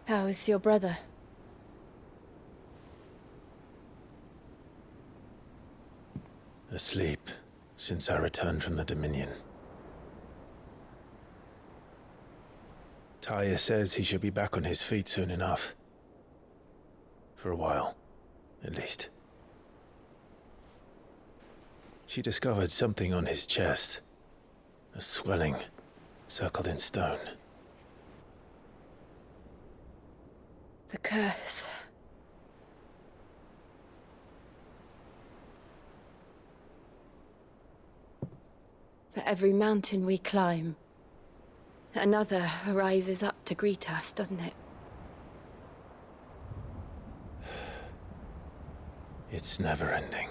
How is your brother? Asleep since I returned from the Dominion. Taya says he should be back on his feet soon enough. For a while, at least. She discovered something on his chest. A swelling, circled in stone. The curse. For every mountain we climb, another rises up to greet us, doesn't it? It's never ending.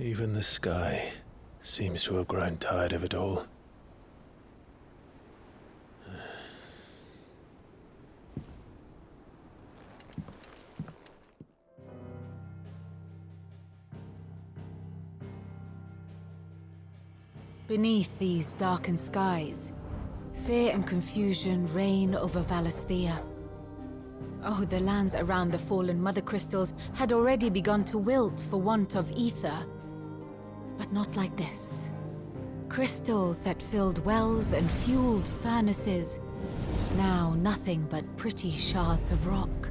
Even the sky seems to have grown tired of it all. Beneath these darkened skies, fear and confusion reign over Valisthea. Oh, the lands around the fallen Mother Crystals had already begun to wilt for want of ether. But not like this. Crystals that filled wells and fueled furnaces, now nothing but pretty shards of rock.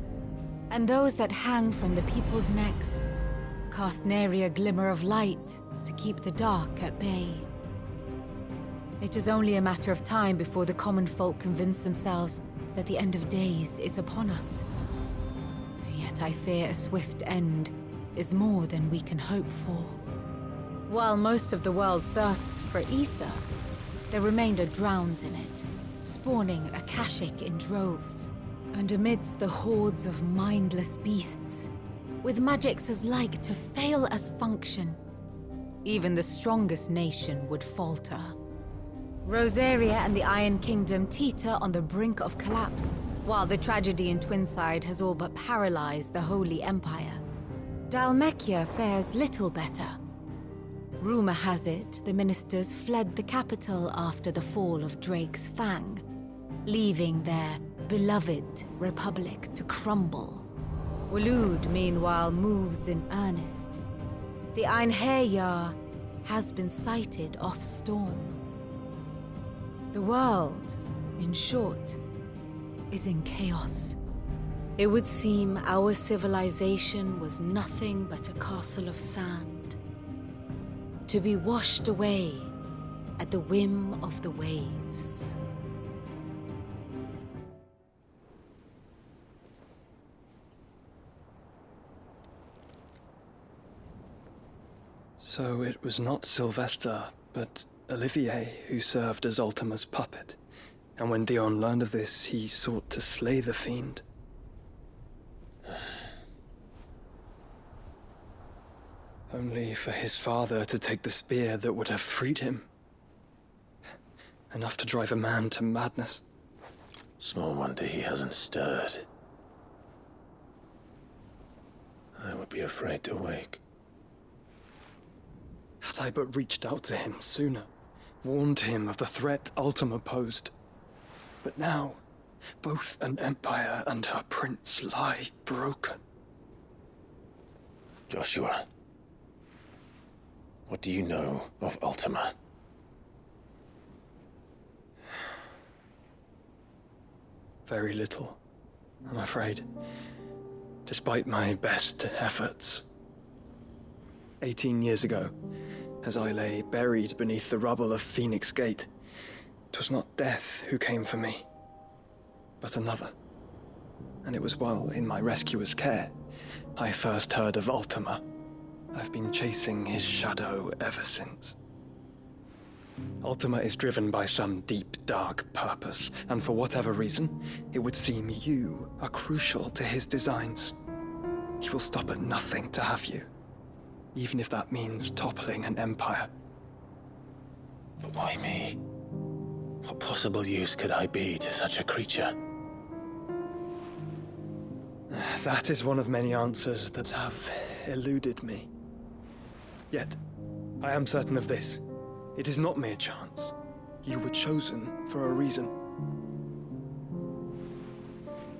And those that hang from the people's necks cast nary a glimmer of light to keep the dark at bay. It is only a matter of time before the common folk convince themselves that the end of days is upon us. Yet I fear a swift end is more than we can hope for. While most of the world thirsts for ether, the remainder drowns in it, spawning Akashic in droves. And amidst the hordes of mindless beasts, with magics as like to fail as function, even the strongest nation would falter. Rosaria and the Iron Kingdom teeter on the brink of collapse, while the tragedy in Twinside has all but paralyzed the Holy Empire. Dhalmekia fares little better. Rumor has it the ministers fled the capital after the fall of Drake's Fang, leaving their beloved republic to crumble. Waloed, meanwhile, moves in earnest. The Einherjar has been sighted off storm. The world, in short, is in chaos. It would seem our civilization was nothing but a castle of sand, to be washed away at the whim of the waves. So it was not Sylvester, but Olivier who served as Ultima's puppet, and when Dion learned of this, he sought to slay the fiend. Only for his father to take the spear that would have freed him. Enough to drive a man to madness. Small wonder he hasn't stirred. I would be afraid to wake. Had I but reached out to him sooner, warned him of the threat Ultima posed. But now, both an empire and her prince lie broken. Joshua, what do you know of Ultima? Very little, I'm afraid. Despite my best efforts. 18 years ago, as I lay buried beneath the rubble of Phoenix Gate, 'twas not death who came for me, but another. And it was while in my rescuer's care, I first heard of Ultima. I've been chasing his shadow ever since. Ultima is driven by some deep, dark purpose, and for whatever reason, it would seem you are crucial to his designs. He will stop at nothing to have you, even if that means toppling an empire. But why me? What possible use could I be to such a creature? That is one of many answers that have eluded me. Yet, I am certain of this. It is not mere chance. You were chosen for a reason.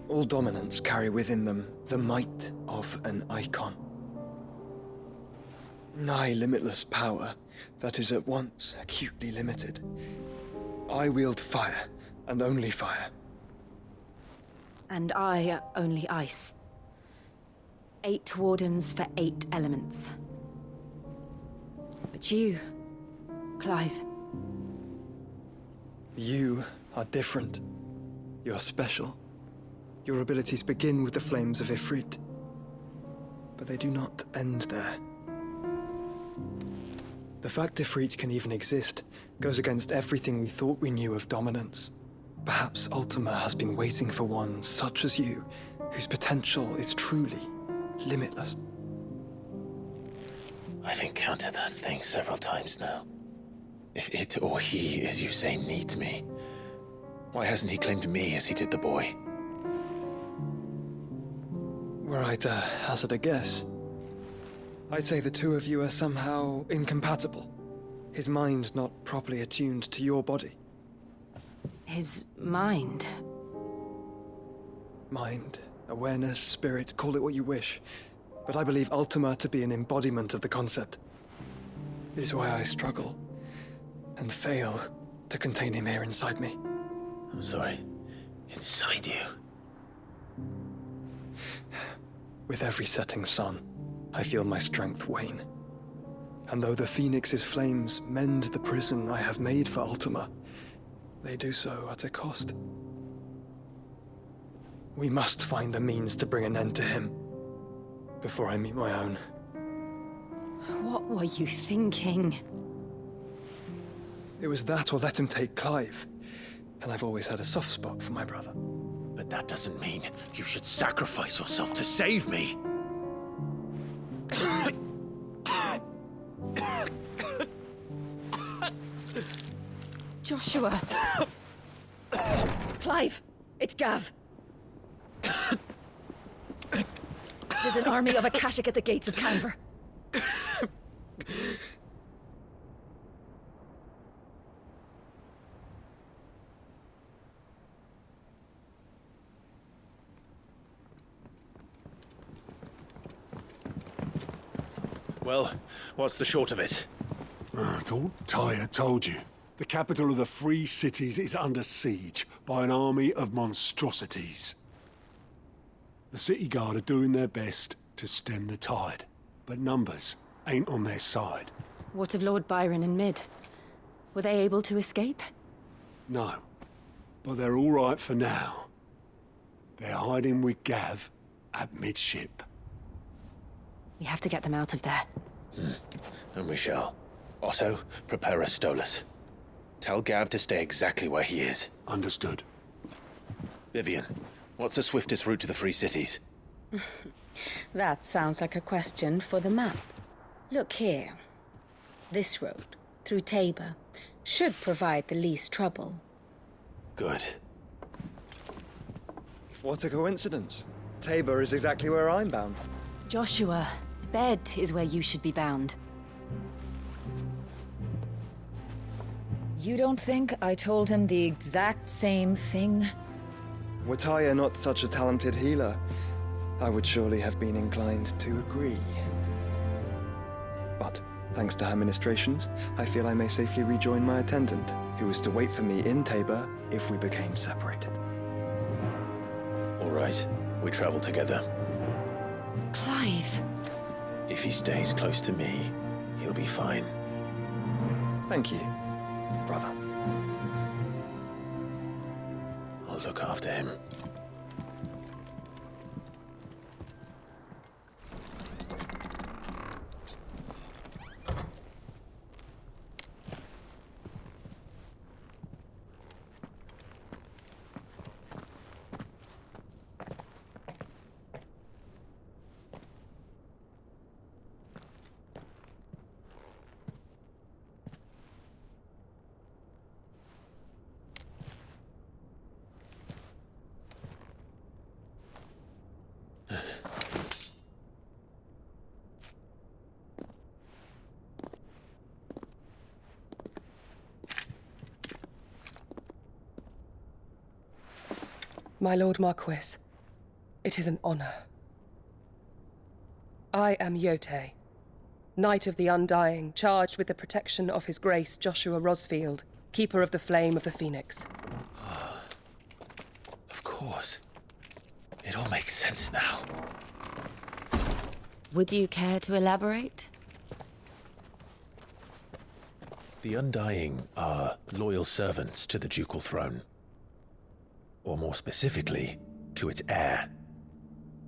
All dominants carry within them the might of an icon. Nigh limitless power that is at once acutely limited. I wield fire, and only fire. And I only ice. 8 wardens for 8 elements. But you, Clive. You are different. You're special. Your abilities begin with the flames of Ifrit. But they do not end there. The fact Ifrit can even exist goes against everything we thought we knew of dominance. Perhaps Ultima has been waiting for one such as you, whose potential is truly limitless. I've encountered that thing several times now. If it or he, as you say, needs me, why hasn't he claimed me as he did the boy? Were I to hazard a guess, I'd say the two of you are somehow incompatible. His mind not properly attuned to your body. His mind. Mind, awareness, spirit, call it what you wish. But I believe Ultima to be an embodiment of the concept. It is why I struggle and fail to contain him here inside me. I'm sorry. Inside you? With every setting sun, I feel my strength wane. And though the Phoenix's flames mend the prison I have made for Ultima, they do so at a cost. We must find a means to bring an end to him before I meet my own. What were you thinking? It was that or let him take Clive. And I've always had a soft spot for my brother. But that doesn't mean you should sacrifice yourself to save me. Joshua. Clive, it's Gav. There's an army of Akashic at the gates of Canver. Well, what's the short of it? I thought Tyre told you. The capital of the Free Cities is under siege by an army of monstrosities. The city guard are doing their best to stem the tide, but numbers ain't on their side. What of Lord Byron and Mid? Were they able to escape? No, but they're all right for now. They're hiding with Gav at midship. We have to get them out of there. And we shall. Otto, prepare a Stolas. Tell Gav to stay exactly where he is. Understood. Vivian, what's the swiftest route to the Free Cities? That sounds like a question for the map. Look here. This road, through Tabor, should provide the least trouble. Good. What a coincidence. Tabor is exactly where I'm bound. Joshua, bed is where you should be bound. You don't think I told him the exact same thing? Were Tyre not such a talented healer, I would surely have been inclined to agree. But, thanks to her ministrations, I feel I may safely rejoin my attendant, who was to wait for me in Tabor if we became separated. All right, we travel together. Clive. If he stays close to me, he'll be fine. Thank you, brother. I'll look after him. My Lord Marquis, it is an honor. I am Yote, Knight of the Undying, charged with the protection of His Grace Joshua Rosfield, Keeper of the Flame of the Phoenix. Of course. It all makes sense now. Would you care to elaborate? The Undying are loyal servants to the ducal throne. Or more specifically, to its heir.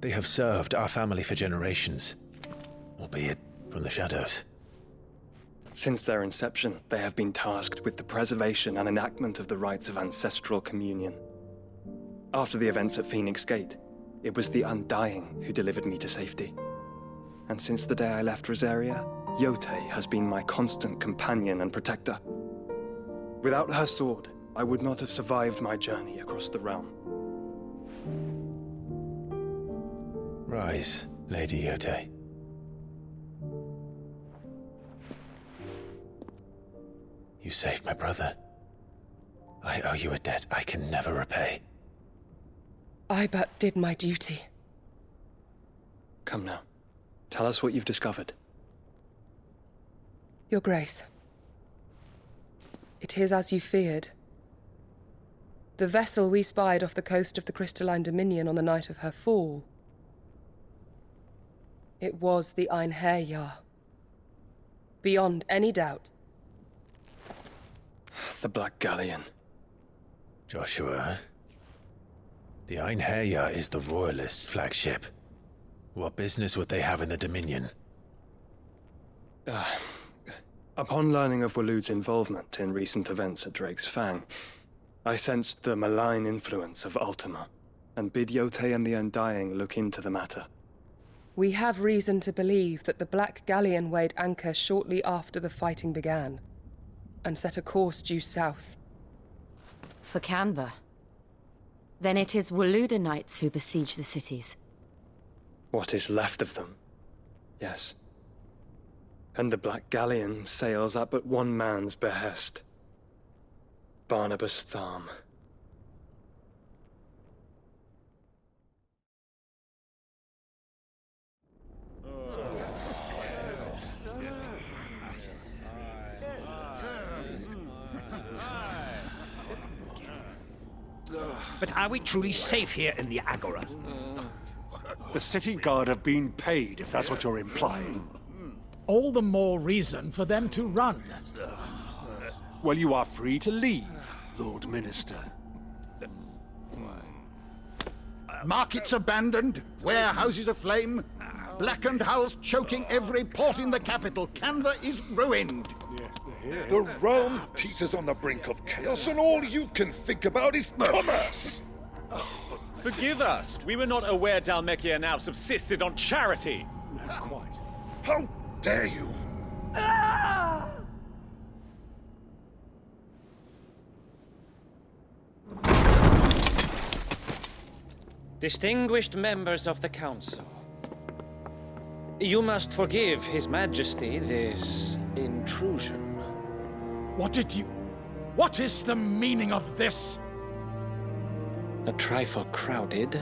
They have served our family for generations, albeit from the shadows. Since their inception, they have been tasked with the preservation and enactment of the rites of ancestral communion. After the events at Phoenix Gate, it was the Undying who delivered me to safety. And since the day I left Rosaria, Yote has been my constant companion and protector. Without her sword, I would not have survived my journey across the realm. Rise, Lady Yote. You saved my brother. I owe you a debt I can never repay. I but did my duty. Come now. Tell us what you've discovered. Your Grace. It is as you feared. The vessel we spied off the coast of the Crystalline Dominion on the night of her fall. It was the Einherjar. Beyond any doubt. The Black Galleon. Joshua, the Einherjar is the Royalists' flagship. What business would they have in the Dominion? Upon learning of Waloed's involvement in recent events at Drake's Fang, I sensed the malign influence of Ultima, and bid Yote and the Undying look into the matter. We have reason to believe that the Black Galleon weighed anchor shortly after the fighting began, and set a course due south. For Canva. Then it is Waloed knights who besiege the cities. What is left of them, yes. And the Black Galleon sails at but one man's behest. Barnabas Tharm. But are we truly safe here in the Agora? The city guard have been paid, if that's what you're implying. All the more reason for them to run. Well, you are free to leave, Lord Minister. Markets abandoned, warehouses aflame, blackened hulls choking every port in the capital. Canva is ruined. The realm teeters on the brink of chaos, and all you can think about is commerce! Forgive us. We were not aware Dhalmekia now subsisted on charity. Not quite. How dare you! Distinguished members of the Council, you must forgive His Majesty this intrusion. What is the meaning of this? A trifle crowded,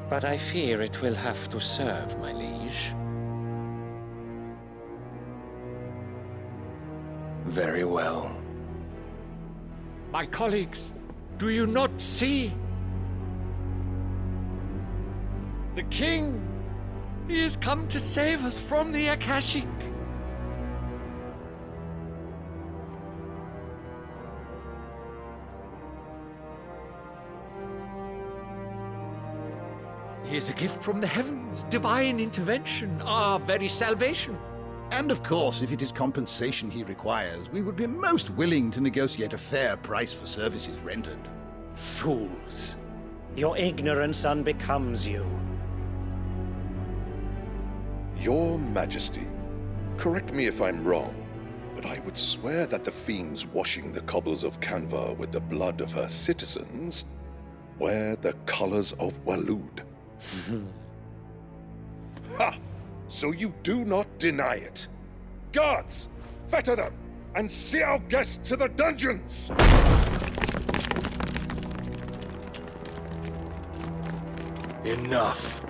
but I fear it will have to serve, my liege. Very well. My colleagues, do you not see? The King! He has come to save us from the Akashic! He is a gift from the heavens, divine intervention, our very salvation. And of course, if it is compensation he requires, we would be most willing to negotiate a fair price for services rendered. Fools! Your ignorance unbecomes you. Your Majesty, correct me if I'm wrong, but I would swear that the fiends washing the cobbles of Canva with the blood of her citizens wear the colors of Waloed. Ha! So you do not deny it. Guards, fetter them, and see our guests to the dungeons! Enough.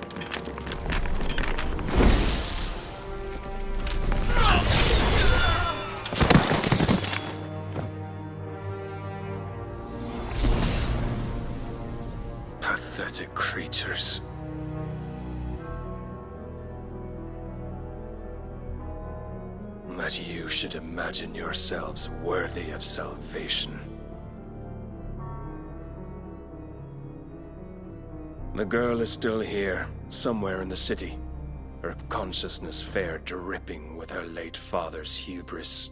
Pathetic creatures. That you should imagine yourselves worthy of salvation. The girl is still here, somewhere in the city, her consciousness fair dripping with her late father's hubris.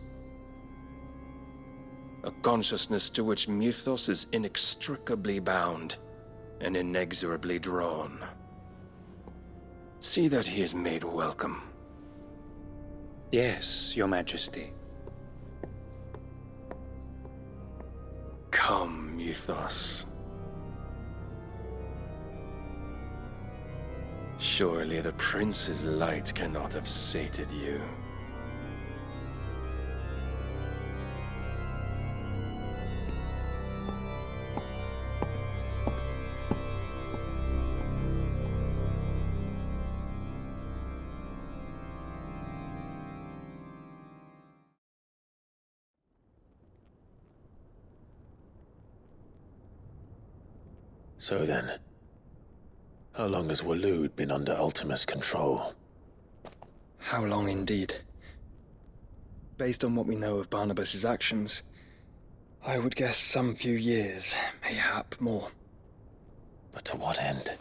A consciousness to which Mythos is inextricably bound and inexorably drawn. See that he is made welcome. Yes, Your Majesty. Come, Mythos. Surely the prince's light cannot have sated you. So then, how long has Waloed been under Ultima's control? How long indeed? Based on what we know of Barnabas's actions, I would guess some few years, mayhap more. But to what end?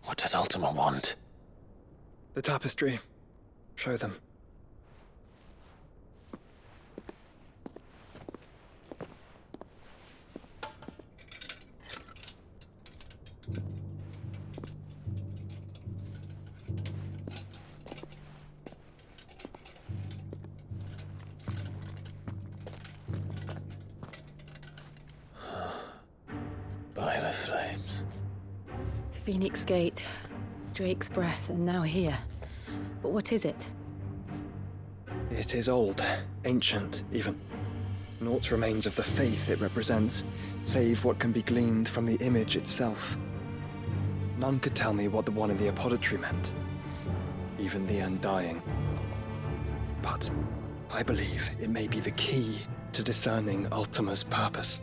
What does Ultima want? The tapestry. Show them. By the flames. Phoenix Gate, Drake's Breath, and now here. But what is it? It is old, ancient, even. Naught remains of the faith it represents, save what can be gleaned from the image itself. None could tell me what the one in the apothecary meant, even the Undying. But I believe it may be the key to discerning Ultima's purpose.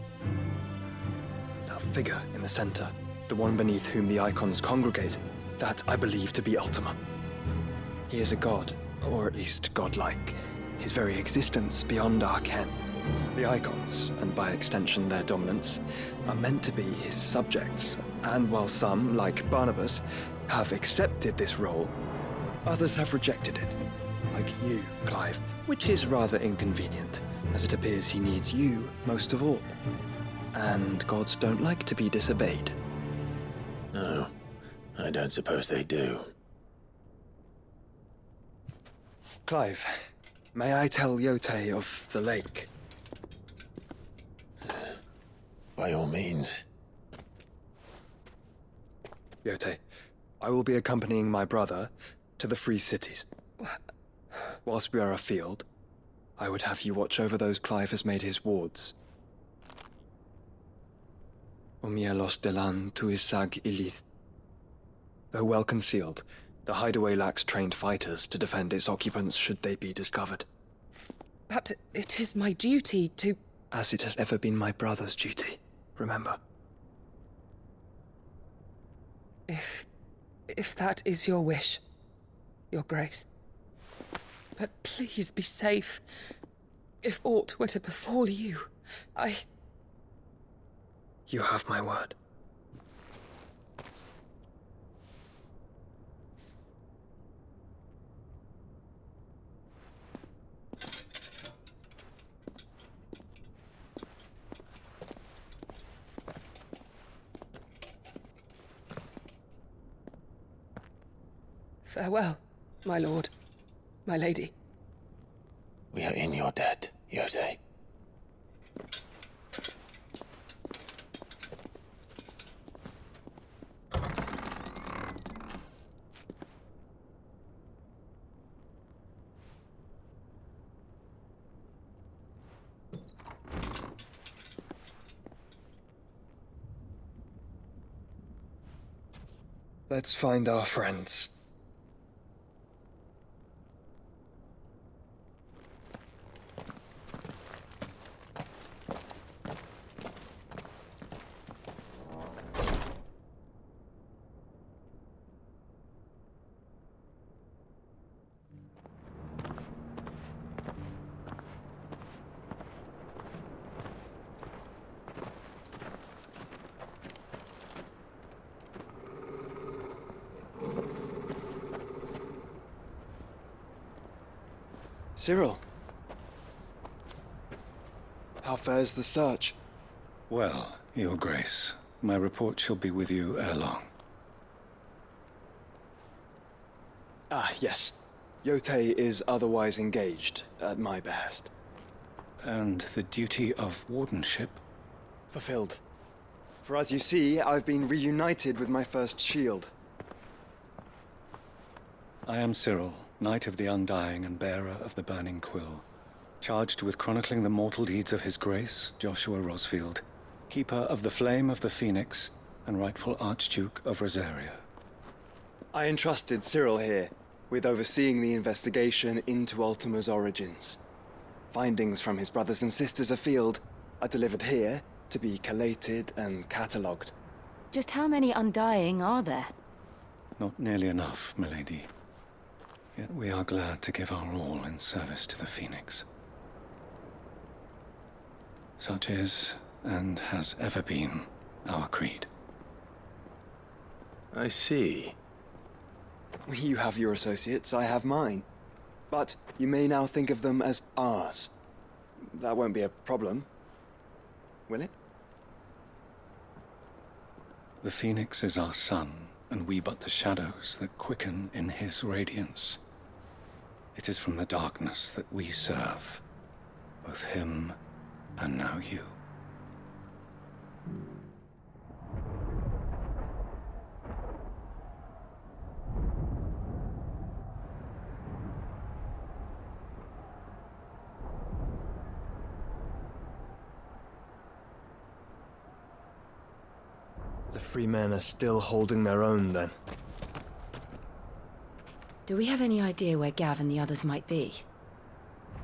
That figure in the center, the one beneath whom the icons congregate, that I believe to be Ultima. He is a god, or at least godlike, his very existence beyond our ken. The icons, and by extension their dominance, are meant to be his subjects, and while some, like Barnabas, have accepted this role, others have rejected it. Like you, Clive, which is rather inconvenient, as it appears he needs you most of all. And gods don't like to be disobeyed. No, I don't suppose they do. Clive, may I tell Yote of the lake? By all means. Yote, I will be accompanying my brother to the Free Cities. Whilst we are afield, I would have you watch over those Clive has made his wards. Omielos delan tuisag ilith. Though well concealed, the hideaway lacks trained fighters to defend its occupants should they be discovered. But it is my duty to... As it has ever been my brother's duty, remember. If that is your wish, Your Grace. But please be safe. If aught were to befall you, You have my word. Farewell, my lord, my lady. We are in your debt, Yote. Let's find our friends. Cyril. How fares the search? Well, Your Grace, my report shall be with you ere long. Ah, yes. Yotei is otherwise engaged, at my behest. And the duty of wardenship? Fulfilled. For as you see, I've been reunited with my first shield. I am Cyril, Knight of the Undying and bearer of the Burning Quill, charged with chronicling the mortal deeds of His Grace, Joshua Rosfield, Keeper of the Flame of the Phoenix and rightful Archduke of Rosaria. I entrusted Cyril here with overseeing the investigation into Ultima's origins. Findings from his brothers and sisters afield are delivered here to be collated and catalogued. Just how many Undying are there? Not nearly enough, milady. Yet we are glad to give our all in service to the Phoenix. Such is, and has ever been, our creed. I see. You have your associates, I have mine. But you may now think of them as ours. That won't be a problem, will it? The Phoenix is our sun, and we but the shadows that quicken in his radiance. It is from the darkness that we serve, both him and now you. The free men are still holding their own, then. Do we have any idea where Gav and the others might be?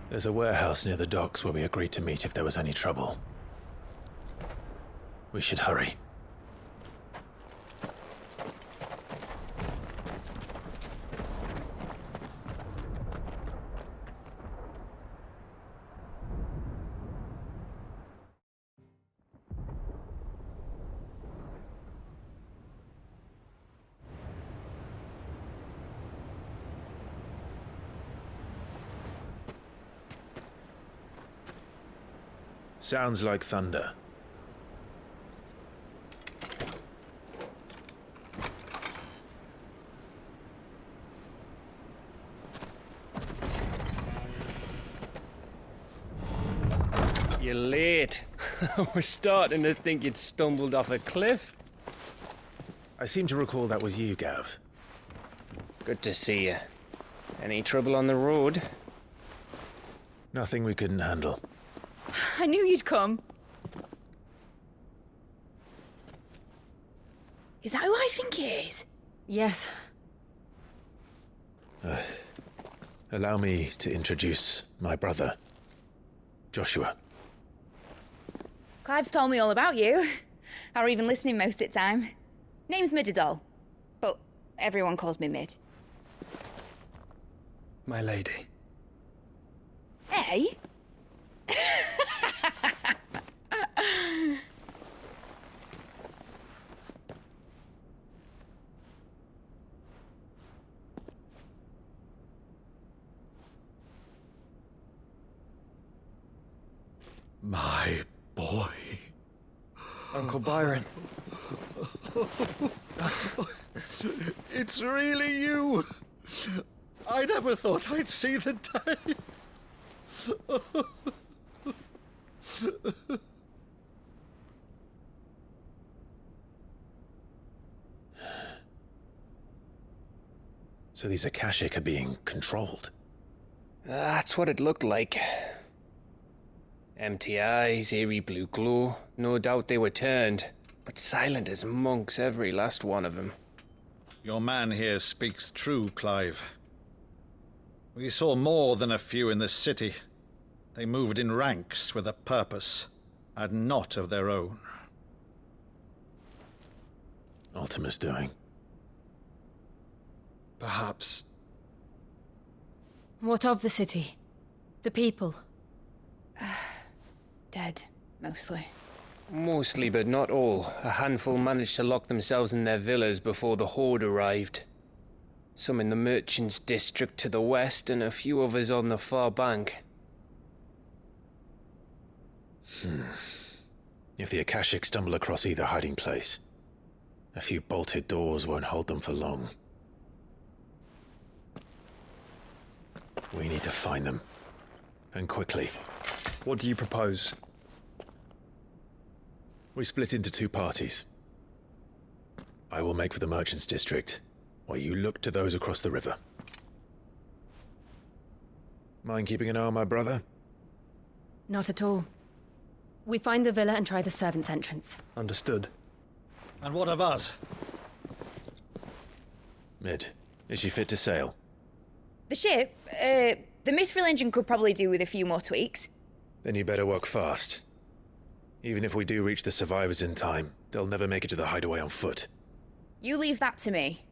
There's a warehouse near the docks where we agreed to meet if there was any trouble. We should hurry. Sounds like thunder. You're late. We're starting to think you'd stumbled off a cliff. I seem to recall that was you, Gav. Good to see you. Any trouble on the road? Nothing we couldn't handle. I knew you'd come. Is that who I think it is? Yes. Allow me to introduce my brother, Joshua. Clive's told me all about you. Or even listening most of the time. Name's Midadol, but everyone calls me Mid. My lady. Hey? My boy. Uncle Byron. It's really you! I never thought I'd see the day. So these Akashic are being controlled. That's what it looked like. Empty eyes, eerie blue glow. No doubt they were turned, but silent as monks, every last one of them. Your man here speaks true, Clive. We saw more than a few in this city. They moved in ranks with a purpose, and not of their own. Ultima's doing. Perhaps. What of the city? The people? Dead, mostly. Mostly, but not all. A handful managed to lock themselves in their villas before the Horde arrived. Some in the merchants' district to the west, and a few others on the far bank. If the Akashic stumble across either hiding place, a few bolted doors won't hold them for long. We need to find them. And quickly. What do you propose? We split into two parties. I will make for the merchants' district, while you look to those across the river. Mind keeping an eye on my brother? Not at all. We find the villa and try the servants' entrance. Understood. And what of us? Mid, is she fit to sail? The ship, the Mithril engine could probably do with a few more tweaks. Then you better work fast. Even if we do reach the survivors in time, they'll never make it to the hideaway on foot. You leave that to me.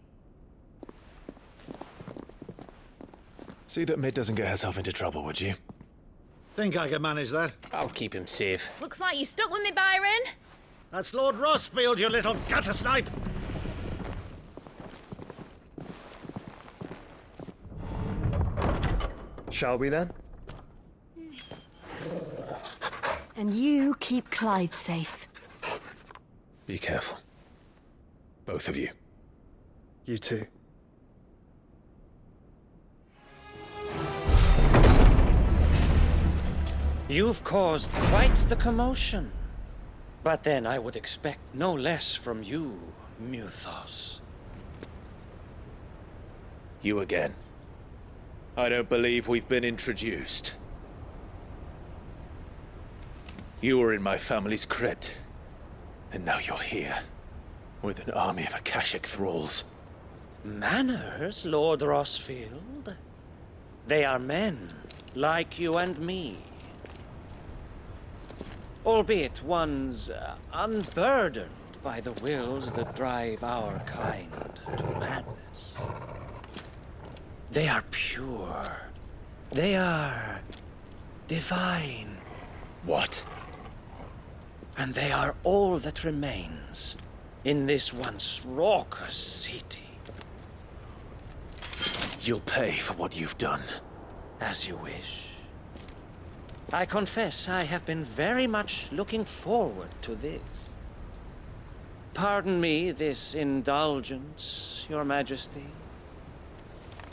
See that Mid doesn't get herself into trouble, would you? Think I can manage that? I'll keep him safe. Looks like you stuck with me, Byron. That's Lord Rossfield, you little gutter snipe! Shall we then? And you keep Clive safe. Be careful. Both of you. You too. You've caused quite the commotion. But then I would expect no less from you, Muthos. You again. I don't believe we've been introduced. You were in my family's crypt, and now you're here, with an army of Akashic thralls. Manners, Lord Rossfield? They are men, like you and me. Albeit ones unburdened by the wills that drive our kind to madness. They are pure. They are divine. What? And they are all that remains in this once raucous city. You'll pay for what you've done. As you wish. I confess I have been very much looking forward to this. Pardon me this indulgence, Your Majesty.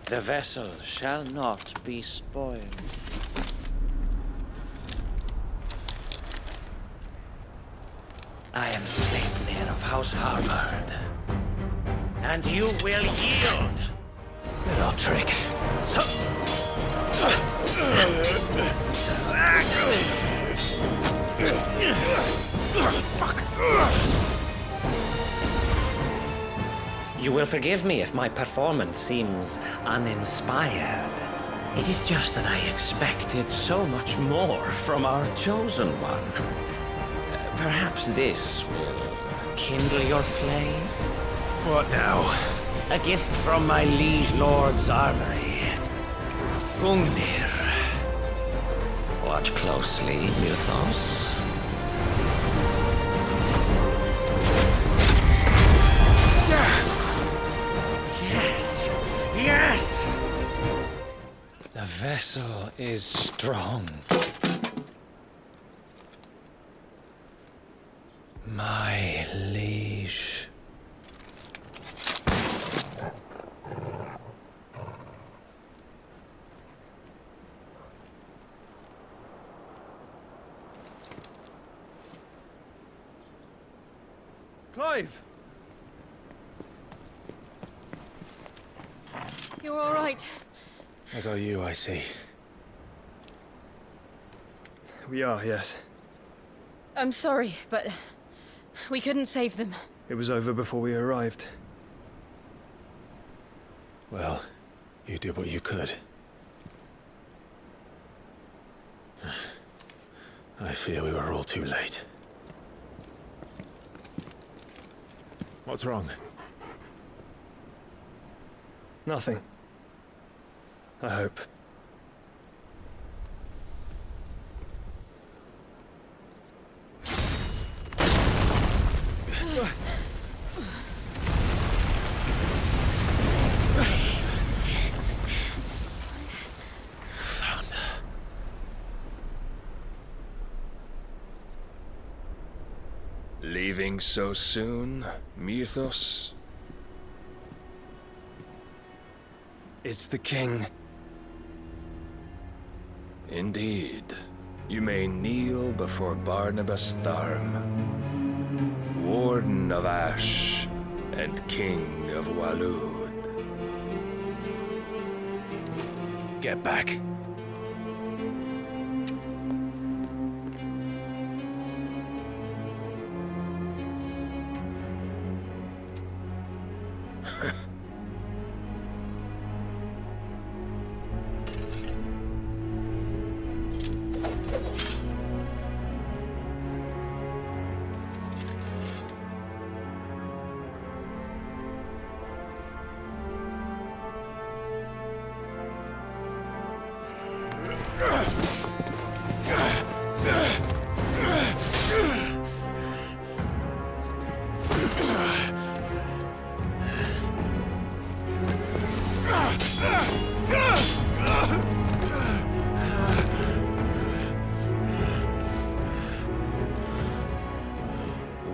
The vessel shall not be spoiled. I am Sleipnir of House Harvard. And you will yield! Good old trick. You will forgive me if my performance seems uninspired. It is just that I expected so much more from our chosen one. Perhaps this will kindle your flame? What now? A gift from my liege lord's armory. Gungnir. Watch closely, Muthos. Yes! Yes! The vessel is strong. My liege. Clive! You're all right. As are you, I see. We are, yes. I'm sorry, but we couldn't save them. It was over before we arrived. Well, you did what you could. I fear we were all too late. What's wrong? Nothing. I hope. Leaving so soon, Mythos? It's the king. Indeed. You may kneel before Barnabas Tharm, Warden of Ash and King of Waloed. Get back.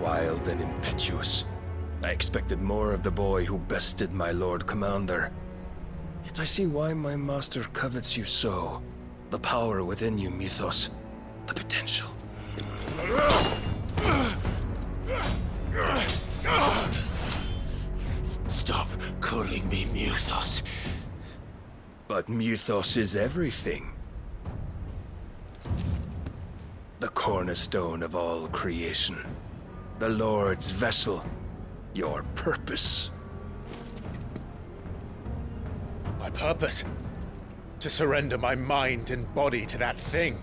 Wild and impetuous. I expected more of the boy who bested my Lord Commander. Yet I see why my master covets you so. The power within you, Mythos. The potential. Stop calling me Mythos. But Mythos is everything. The cornerstone of all creation. The Lord's vessel. Your purpose. My purpose? To surrender my mind and body to that thing.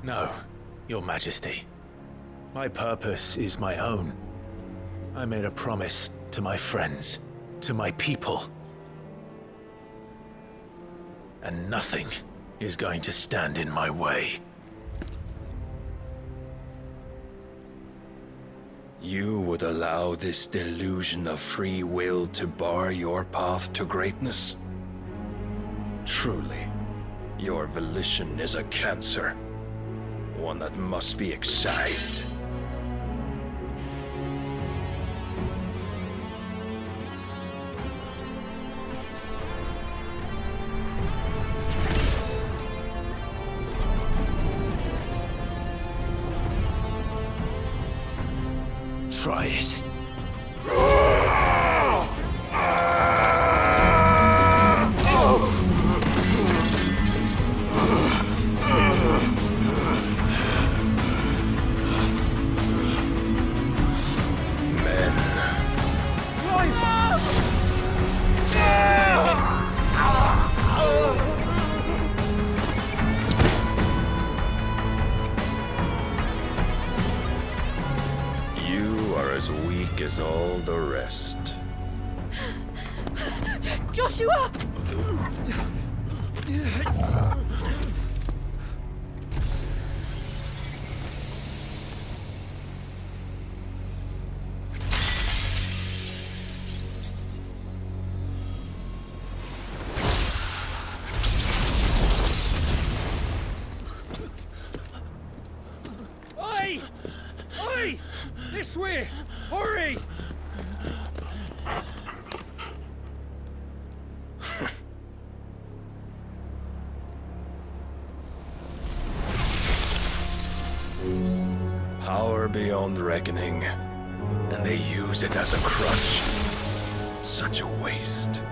No, Your Majesty. My purpose is my own. I made a promise to my friends, to my people. And nothing is going to stand in my way. You would allow this delusion of free will to bar your path to greatness? Truly, your volition is a cancer. One that must be excised. Try it. As weak as all the rest. Joshua! Oi! Oi! This way! Hurry! Power beyond reckoning, and they use it as a crutch. Such a waste.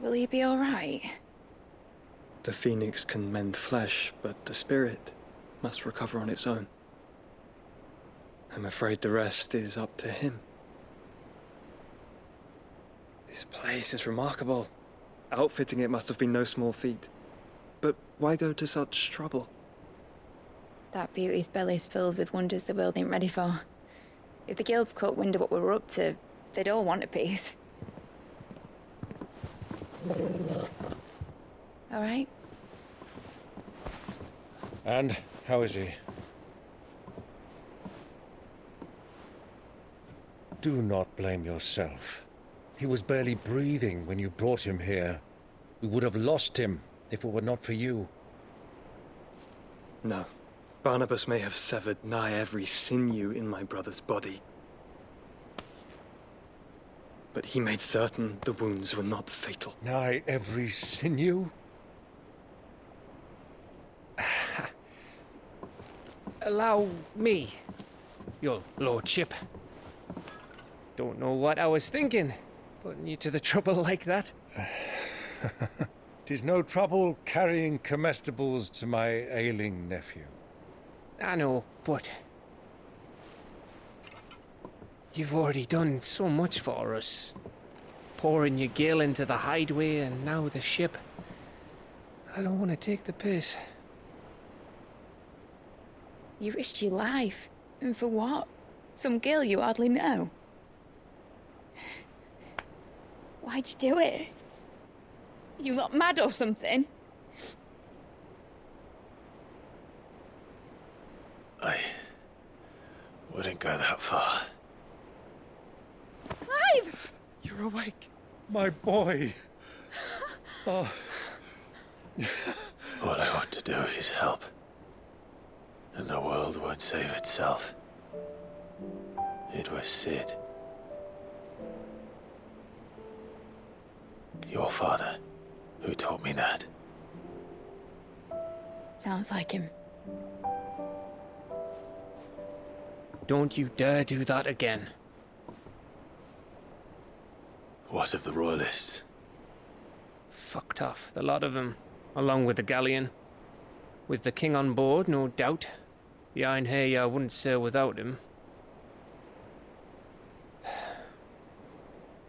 Will he be all right? The phoenix can mend flesh, but the spirit must recover on its own. I'm afraid the rest is up to him. This place is remarkable. Outfitting it must have been no small feat. But why go to such trouble? That beauty's belly's filled with wonders the world ain't ready for. If the guilds caught wind of what we were up to, they'd all want a piece. All right? And how is he? Do not blame yourself. He was barely breathing when you brought him here. We would have lost him if it were not for you. No. Barnabas may have severed nigh every sinew in my brother's body. But he made certain the wounds were not fatal. Nigh every sinew? Allow me, your lordship. Don't know what I was thinking, putting you to the trouble like that. 'Tis no trouble carrying comestibles to my ailing nephew. I know, but you've already done so much for us. Pouring your gil into the hideaway and now the ship. I don't want to take the piss. You risked your life. And for what? Some girl you hardly know. Why'd you do it? You got mad or something? I wouldn't go that far. Clive! You're awake, my boy. Oh. All I want to do is help. And the world won't save itself. It was Sid. Your father, who taught me that. Sounds like him. Don't you dare do that again. What of the Royalists? Fucked off, the lot of them, along with the galleon. With the king on board, no doubt. The Iron Hair wouldn't sail without him.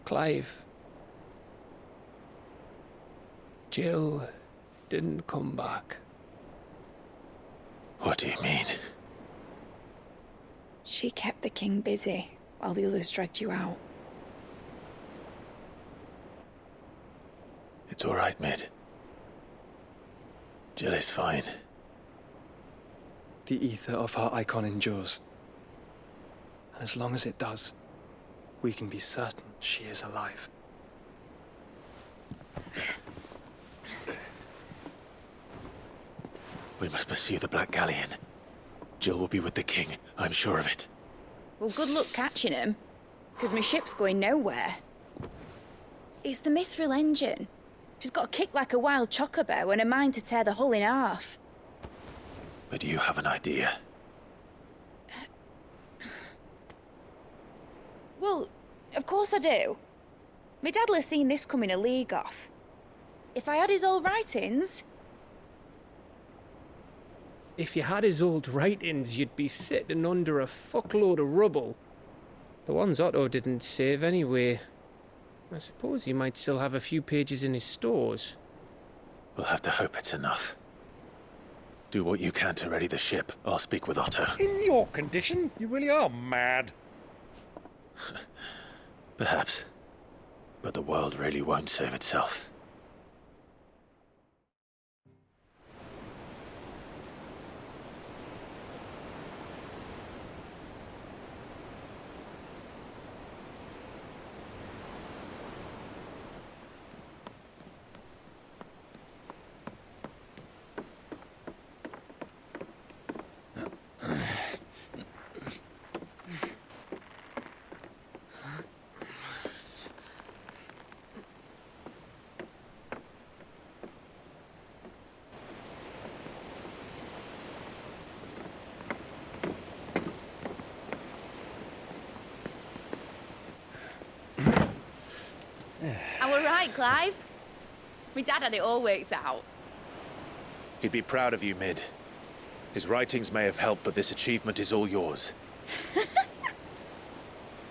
Clive. Jill didn't come back. What do you mean? She kept the king busy while the others dragged you out. It's all right, Mid. Jill is fine. The ether of her icon endures. And as long as it does, we can be certain she is alive. We must pursue the Black Galleon. Jill will be with the king, I'm sure of it. Well, good luck catching him, because my ship's going nowhere. It's the Mithril engine. She's got a kick like a wild chocobo and a mind to tear the hull in half. But you have an idea. Well, of course I do. My dad'll have seen this coming a league off. If I had his old writings... If you had his old writings, you'd be sitting under a fuckload of rubble. The ones Otto didn't save anyway. I suppose he might still have a few pages in his stores. We'll have to hope it's enough. Do what you can to ready the ship. I'll speak with Otto. In your condition, you really are mad. Perhaps. But the world really won't save itself. All right, Clive. My dad had it all worked out. He'd be proud of you, Mid. His writings may have helped, but this achievement is all yours.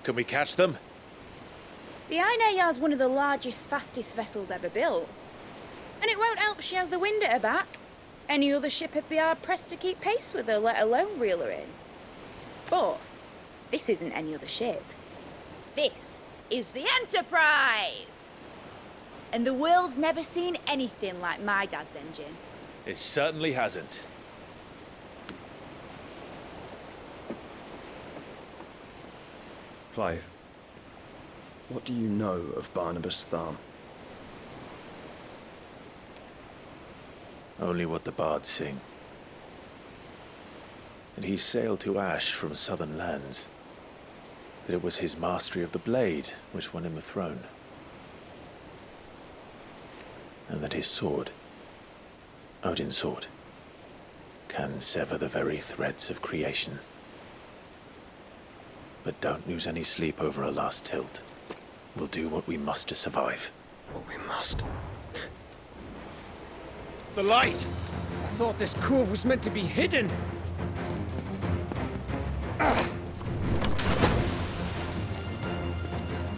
Can we catch them? The Aina Yar's one of the largest, fastest vessels ever built. And it won't help she has the wind at her back. Any other ship would be hard-pressed to keep pace with her, let alone reel her in. But this isn't any other ship. This is the Enterprise! And the world's never seen anything like my dad's engine. It certainly hasn't. Clive, what do you know of Barnabas Tharm? Only what the bards sing. And he sailed to Ash from southern lands. That it was his mastery of the blade which won him the throne. And that his sword, Odin's sword, can sever the very threads of creation. But don't lose any sleep over a last tilt. We'll do what we must to survive. What we must? The light! I thought this cove was meant to be hidden.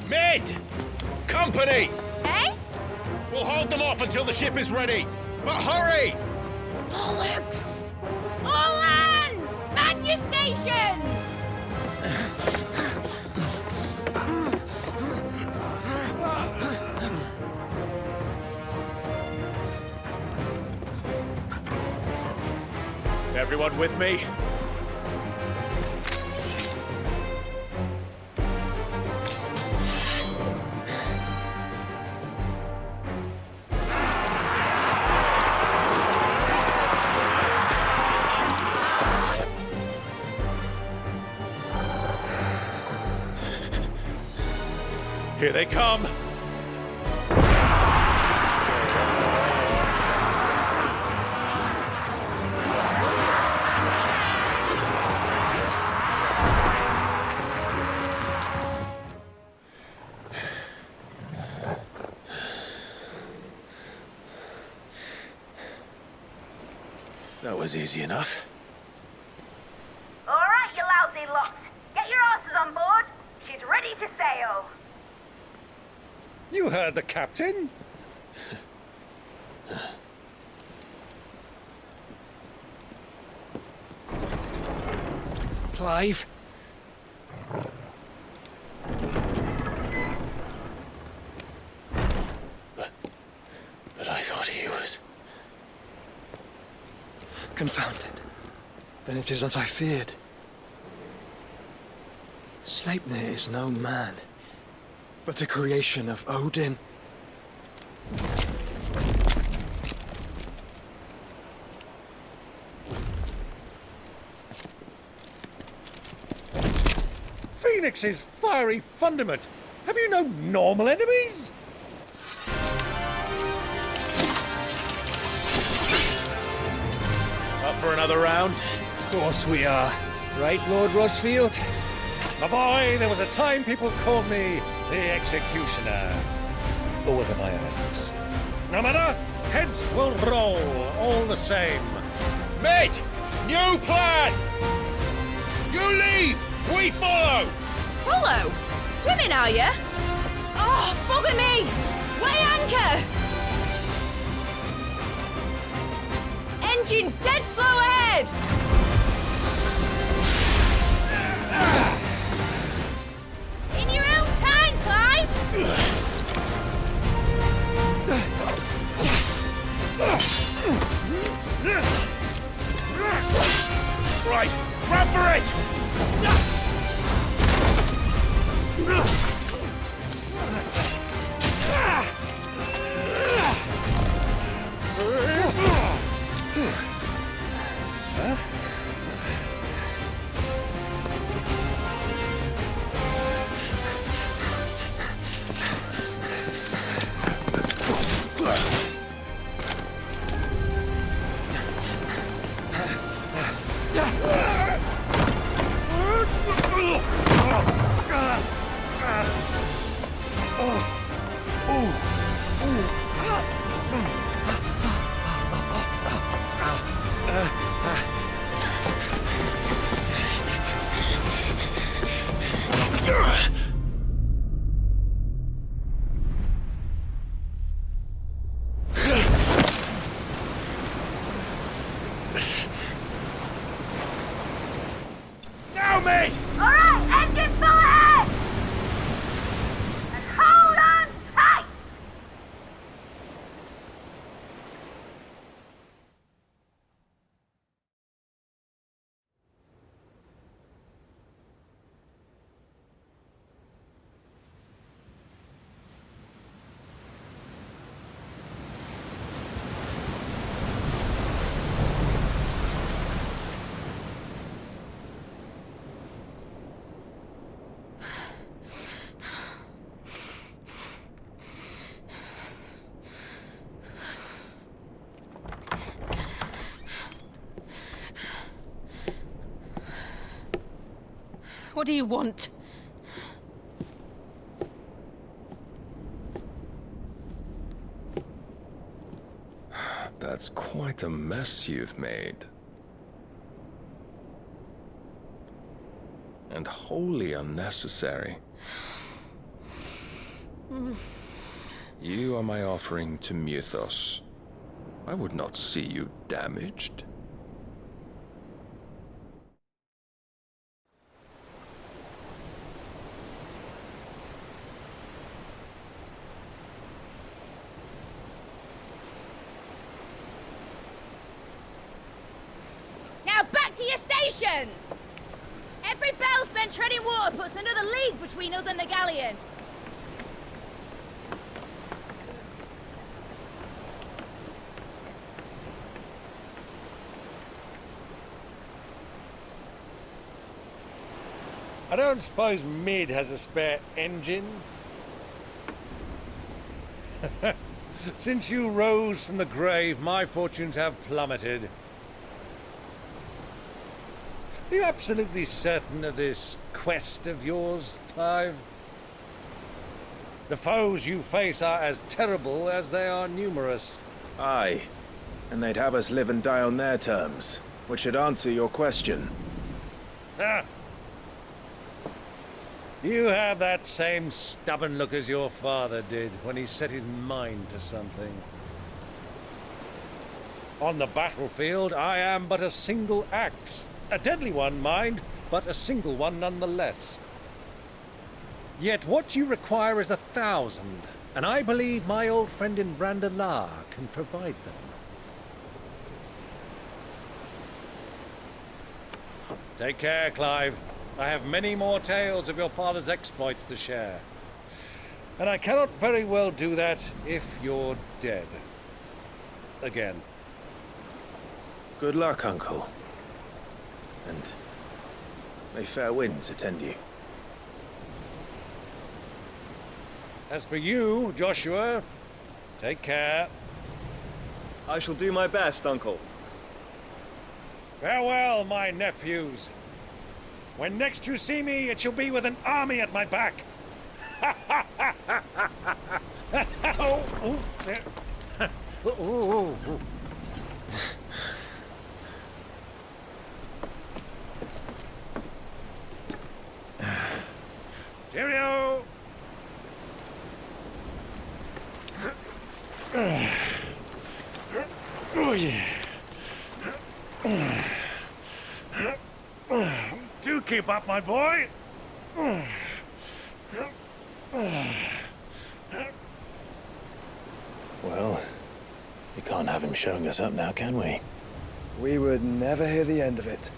Mid! Company! Eh? We'll hold them off until the ship is ready. But hurry! Bollocks! All hands! Man your stations! Everyone with me? Here they come! That was easy enough. All right, you lousy lot. Get your asses on board. She's ready to sail. You heard the captain. Clive. But I thought he was... Confounded. Then it is as I feared. Sleipnir is no man, but a creation of Odin. Phoenix's fiery fundament. Have you no normal enemies? Up for another round? Of course we are. Right, Lord Rosfield? My boy, there was a time people called me the Executioner. Always at my hands. No matter, heads will roll all the same. Mate! New plan! You leave! We follow! Follow? Swimming, are you? Oh, bugger me! Weigh anchor! Engine's dead slow ahead! In your own time, Clive! Right, run for it! it! Alright, engine full ahead! And hold on tight! What do you want? That's quite a mess you've made. And wholly unnecessary. You are my offering to Mythos. I would not see you damaged. Now back to your stations! Every bell spent treading water puts another league between us and the galleon. I don't suppose Mid has a spare engine? Since you rose from the grave, my fortunes have plummeted. Are you absolutely certain of this quest of yours, Clive? The foes you face are as terrible as they are numerous. Aye. And they'd have us live and die on their terms, which should answer your question. Ah! You have that same stubborn look as your father did when he set his mind to something. On the battlefield, I am but a single axe. A deadly one, mind, but a single one nonetheless. Yet what you require is 1,000, and I believe my old friend in Brandalar can provide them. Take care, Clive. I have many more tales of your father's exploits to share. And I cannot very well do that if you're dead. Again. Good luck, Uncle. And may fair winds attend you. As for you, Joshua, take care. I shall do my best, Uncle. Farewell, my nephews. When next you see me, it shall be with an army at my back. Oh, oh, there. Oh, oh, oh. Cheerio! Oh, yeah. Do keep up, my boy. Well, we can't have him showing us up now, can we? We would never hear the end of it.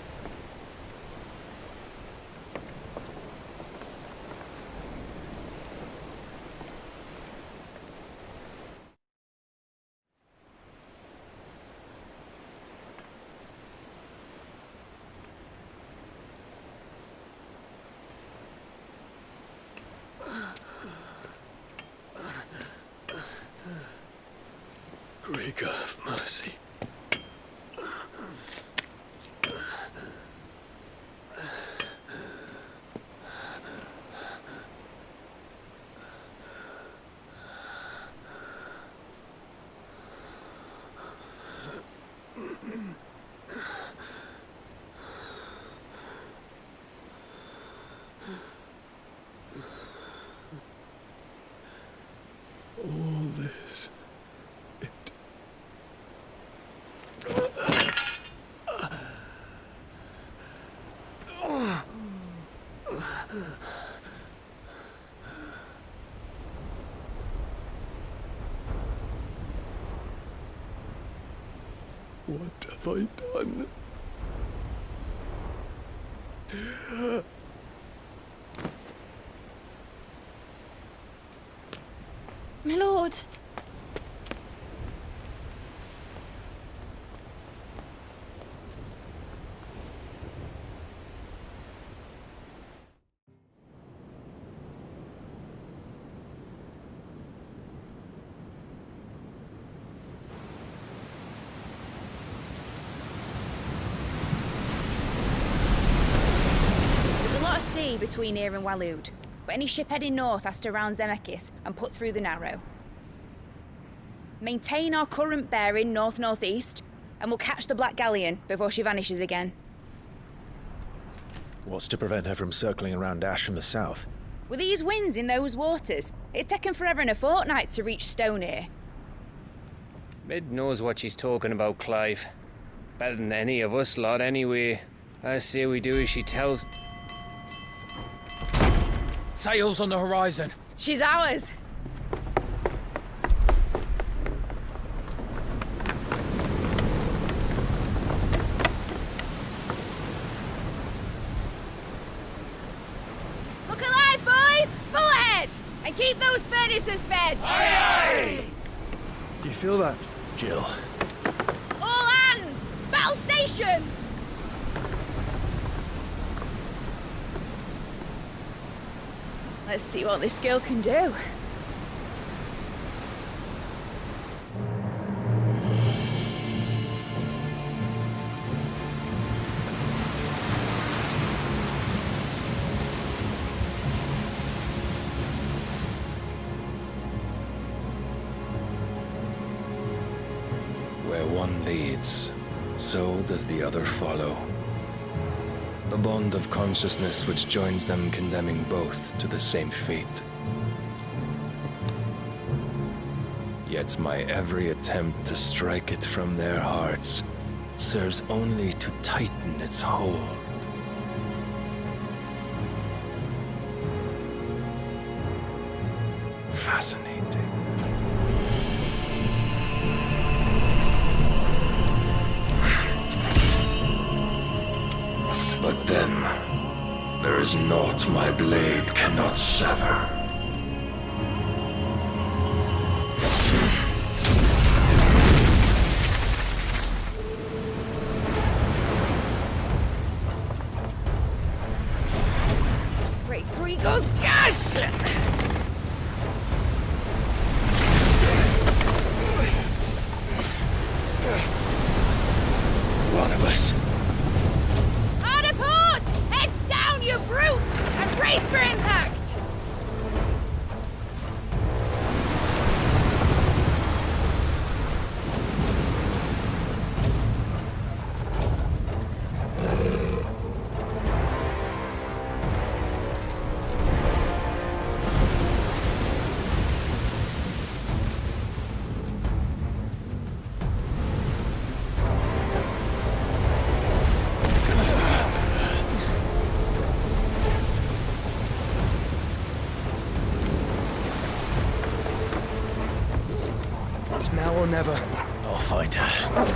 Grieger of mercy. All this, What have I done? My lord. There's a lot of sea between here and Waloed, but any ship heading north has to round Zemeckis and put through the Narrow. Maintain our current bearing north-northeast, and we'll catch the Black Galleon before she vanishes again. What's to prevent her from circling around Ash from the south? With these winds in those waters, it'd taken forever and a fortnight to reach Stonehere. Mid knows what she's talking about, Clive. Better than any of us lot, anyway. I say we do as she tells. Sails on the horizon. She's ours. Look alive, boys! Full ahead! And keep those furnaces fed! Aye, aye! Do you feel that? Jill. All hands! Battle stations! Let's see what this girl can do. Where one leads, so does the other follow. The bond of consciousness which joins them condemning both to the same fate. Yet my every attempt to strike it from their hearts serves only to tighten its hold. Fascinating. But then, there is naught my blade cannot sever. Great Grigor's gas! One of us. Hard port! Heads down, you brutes! And brace for impact! It's now or never. I'll find her.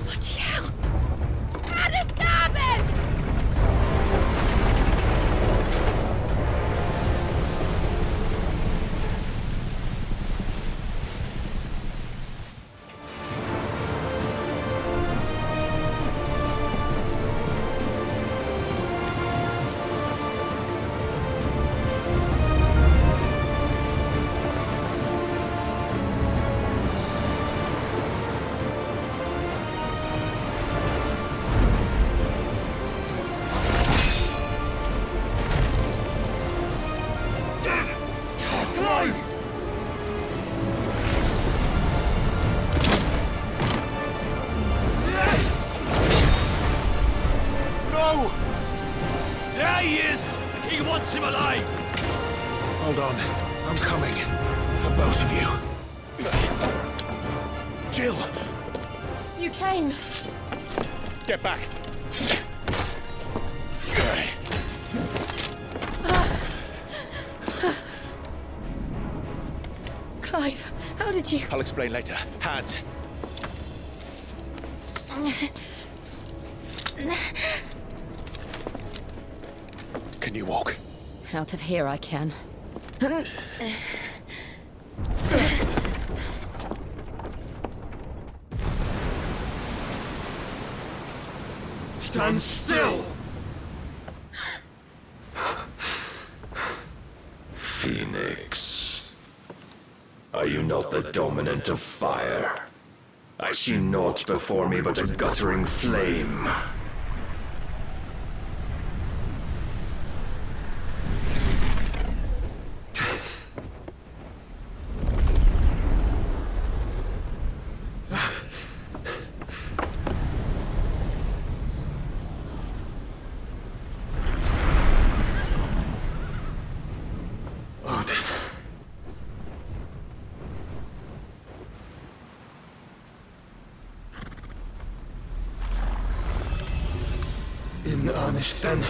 Bloody hell! Out of starboard! There he is! The king wants him alive! Hold on. I'm coming. For both of you. Jill! You came. Get back! Clive, how did you... I'll explain later. Hands. Can you walk? Out of here I can. Stand still! Phoenix. Are you not the dominant of fire? I see naught before me but a guttering flame. In earnest, then.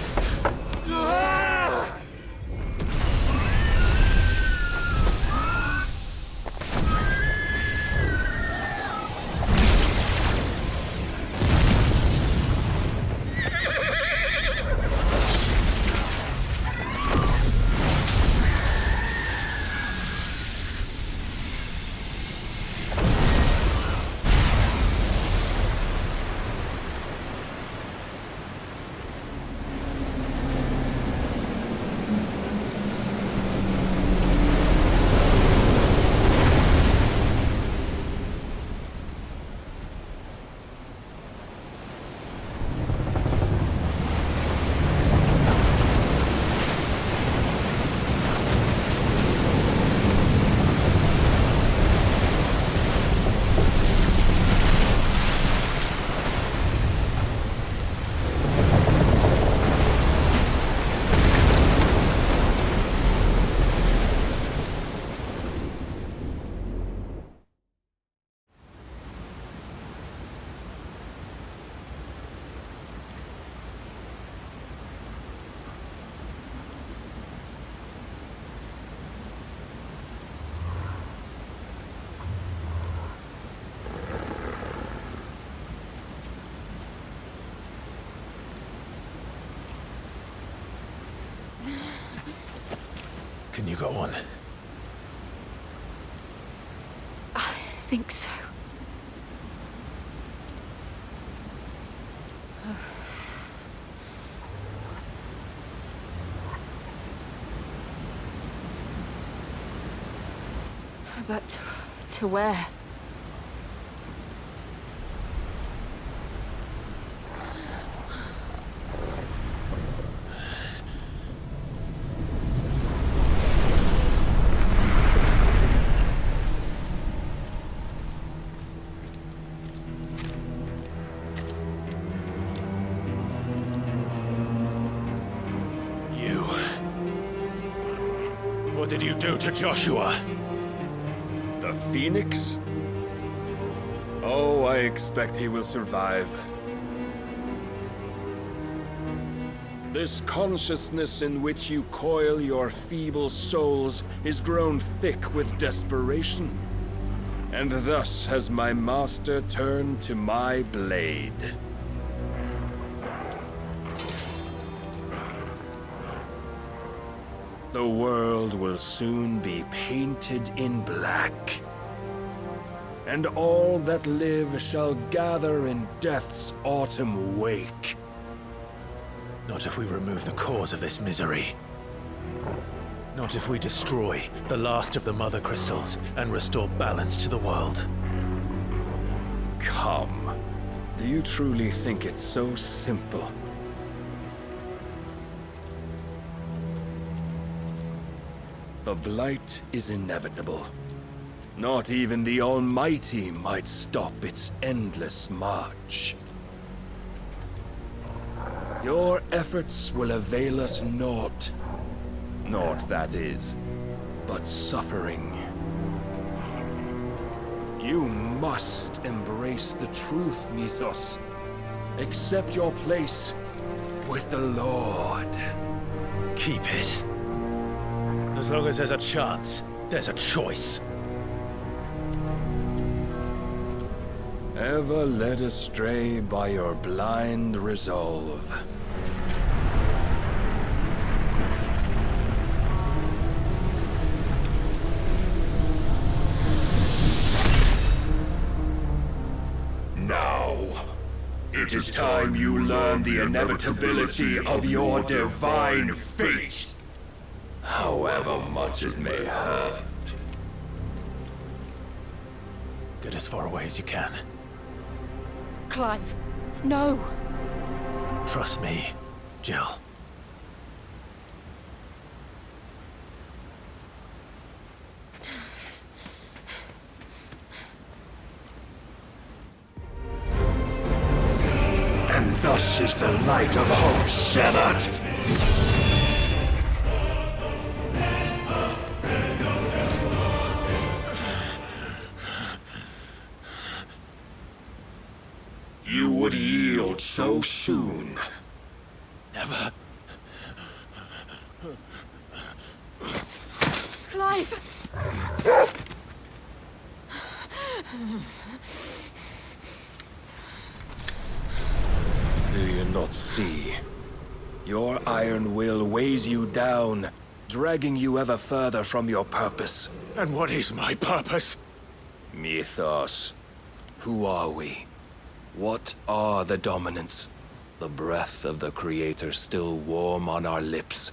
Can you go on? I think so. But to where? What did you do to Joshua? The Phoenix? Oh, I expect he will survive. This consciousness in which you coil your feeble souls is grown thick with desperation. And thus has my master turned to my blade. The world will soon be painted in black. And all that live shall gather in death's autumn wake. Not if we remove the cause of this misery. Not if we destroy the last of the Mother Crystals and restore balance to the world. Come. Do you truly think it's so simple? The Blight is inevitable. Not even the Almighty might stop its endless march. Your efforts will avail us naught. Naught, that is, but suffering. You must embrace the truth, Mythos. Accept your place with the Lord. Keep it. As long as there's a chance, there's a choice. Ever led astray by your blind resolve. Now, it is time you learn the inevitability of your divine fate, however much it may hurt. Get as far away as you can. Clive, no! Trust me, Jill. And thus is the light of hope severed. You would yield so soon. Never. Clive! Do you not see? Your iron will weighs you down, dragging you ever further from your purpose. And what is my purpose? Mythos. Who are we? What are the dominants? The breath of the Creator still warm on our lips.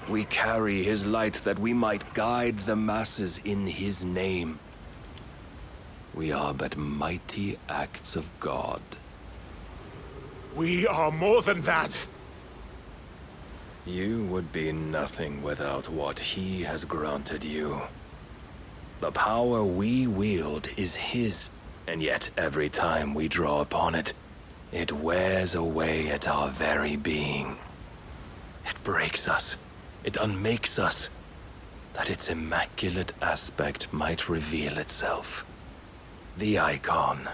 We carry his light that we might guide the masses in his name. We are but mighty acts of God. We are more than that! You would be nothing without what he has granted you. The power we wield is his. And yet, every time we draw upon it, it wears away at our very being. It breaks us. It unmakes us, that its immaculate aspect might reveal itself. The icon.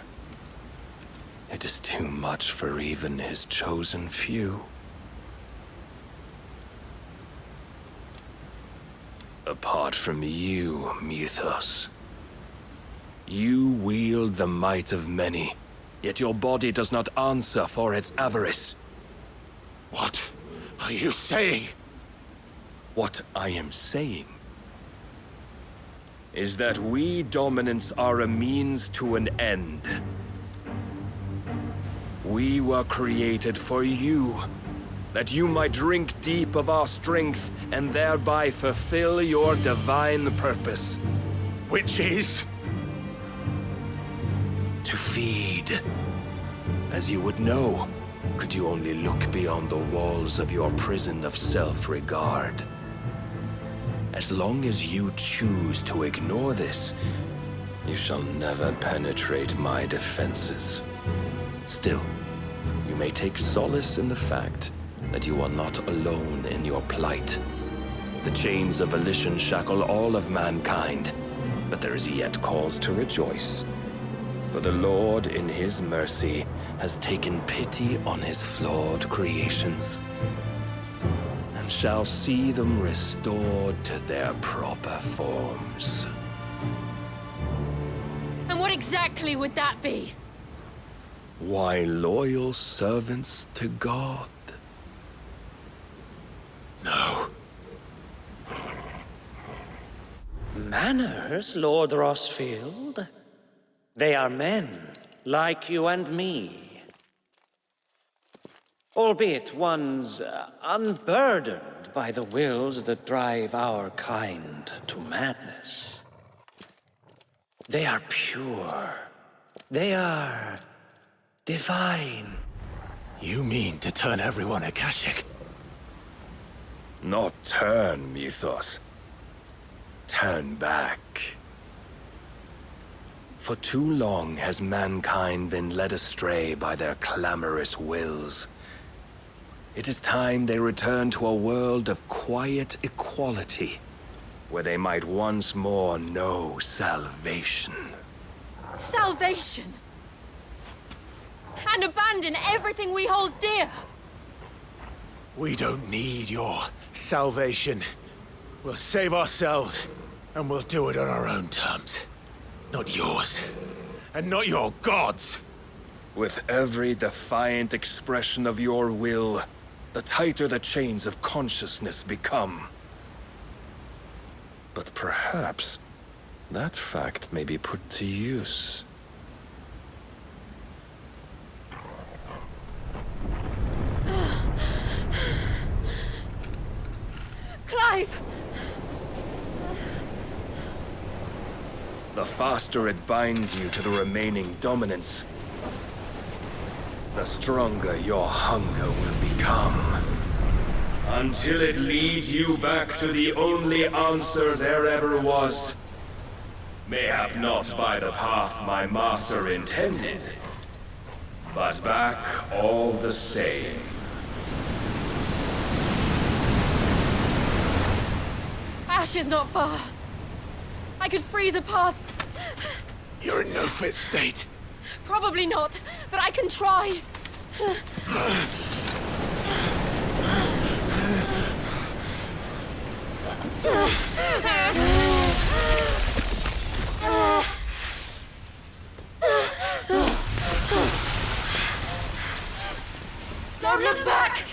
It is too much for even his chosen few. Apart from you, Mythos, you wield the might of many, yet your body does not answer for its avarice. What are you saying? What I am saying is that we dominants are a means to an end. We were created for you, that you might drink deep of our strength and thereby fulfill your divine purpose. Which is? To feed. As you would know, could you only look beyond the walls of your prison of self-regard. As long as you choose to ignore this, you shall never penetrate my defenses. Still, you may take solace in the fact that you are not alone in your plight. The chains of volition shackle all of mankind, but there is yet cause to rejoice. For the Lord, in his mercy, has taken pity on his flawed creations, and shall see them restored to their proper forms. And what exactly would that be? Why, loyal servants to God. No. Manners, Lord Rosfield? They are men, like you and me. Albeit ones unburdened by the wills that drive our kind to madness. They are pure. They are divine. You mean to turn everyone Akashic? Not turn, Mythos. Turn back. For too long has mankind been led astray by their clamorous wills. It is time they return to a world of quiet equality, where they might once more know salvation. Salvation! And abandon everything we hold dear! We don't need your salvation. We'll save ourselves, and we'll do it on our own terms. Not yours. And not your gods! With every defiant expression of your will, the tighter the chains of consciousness become. But perhaps that fact may be put to use. Clive! The faster it binds you to the remaining dominance, the stronger your hunger will become. Until it leads you back to the only answer there ever was. Mayhap not by the path my master intended, but back all the same. Ash is not far. I could freeze a path. You're in no fit state. Probably not, but I can try. Don't look back!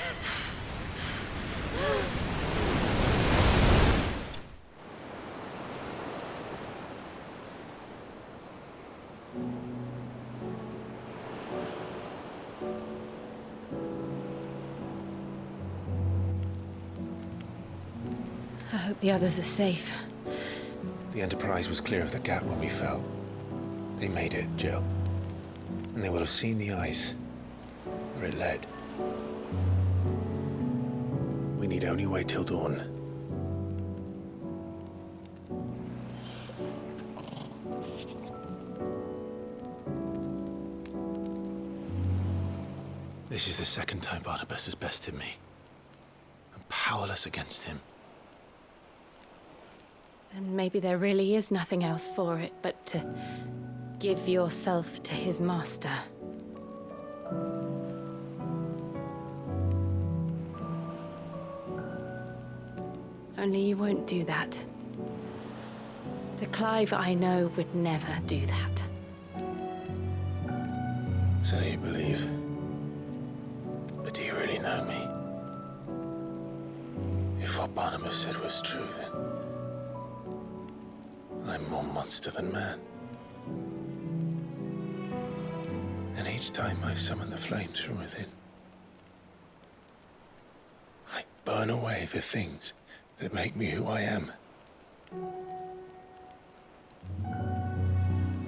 I hope the others are safe. The Enterprise was clear of the gap when we fell. They made it, Jill. And they will have seen the ice, where it led. We need only wait till dawn. This is the second time Barnabas has bested me. I'm powerless against him. And maybe there really is nothing else for it but to give yourself to his master. Only you won't do that. The Clive I know would never do that. So you believe? But do you really know me? If what Barnabas said was true, then I'm more monster than man. And each time I summon the flames from within, I burn away the things that make me who I am.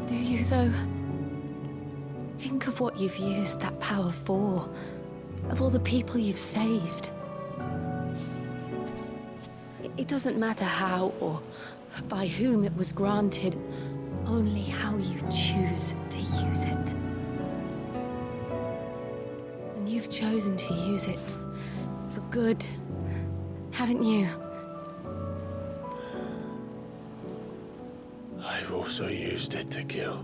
Do you, though? Think of what you've used that power for, of all the people you've saved. It doesn't matter how or by whom it was granted, only how you choose to use it. And you've chosen to use it for good, haven't you? I've also used it to kill.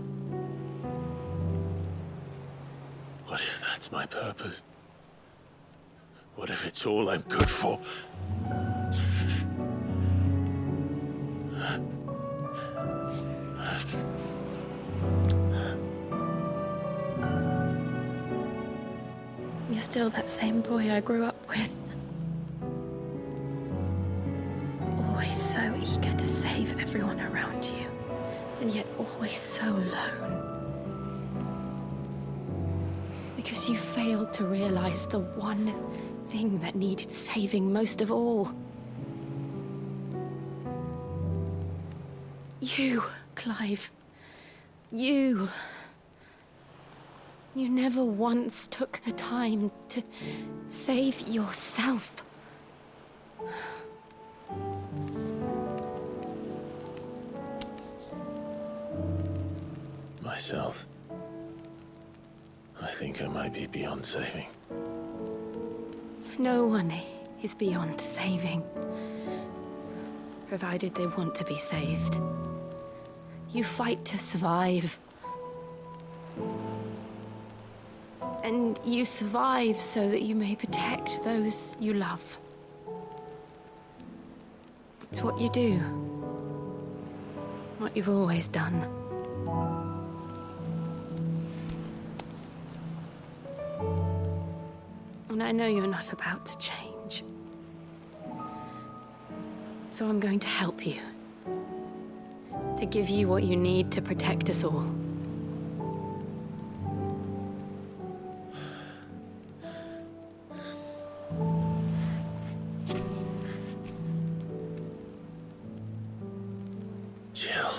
What if that's my purpose? What if it's all I'm good for? You're still that same boy I grew up with. Always so eager to save everyone around you, and yet always so alone. Because you failed to realize the one thing that needed saving most of all. You, Clive. You. You never once took the time to save yourself. Myself. I think I might be beyond saving. No one is beyond saving, provided they want to be saved. You fight to survive. And you survive so that you may protect those you love. It's what you do. What you've always done. And I know you're not about to change. So I'm going to help you. To give you what you need to protect us all. Jill.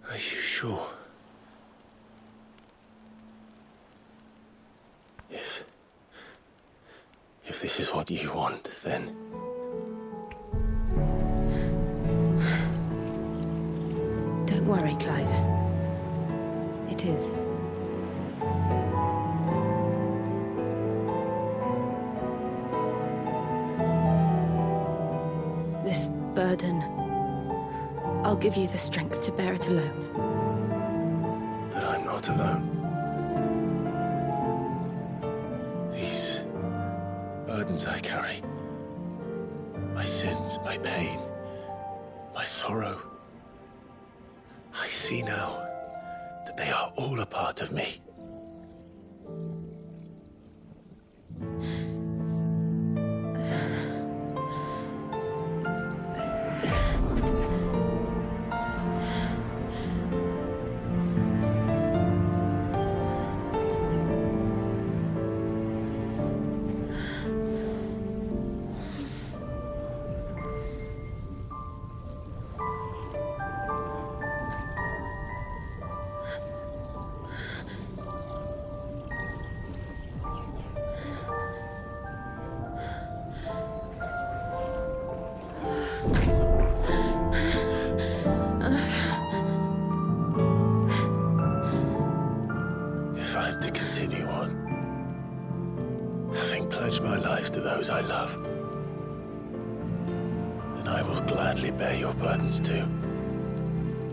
Are you sure? If this is what you want, then... Don't worry, Clive. It is. This burden, I'll give you the strength to bear it alone. But I'm not alone. These burdens I carry, my sins, my pain, my sorrow, I see now that they are all a part of me. If I'm to continue on, having pledged my life to those I love, then I will gladly bear your burdens too,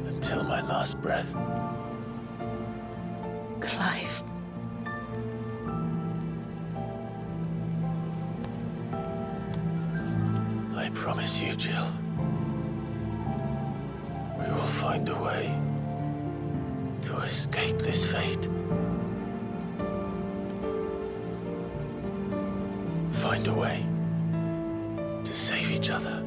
until my last breath. Clive. I promise you, Jill, we will find a way to escape this fate. Find a way to save each other.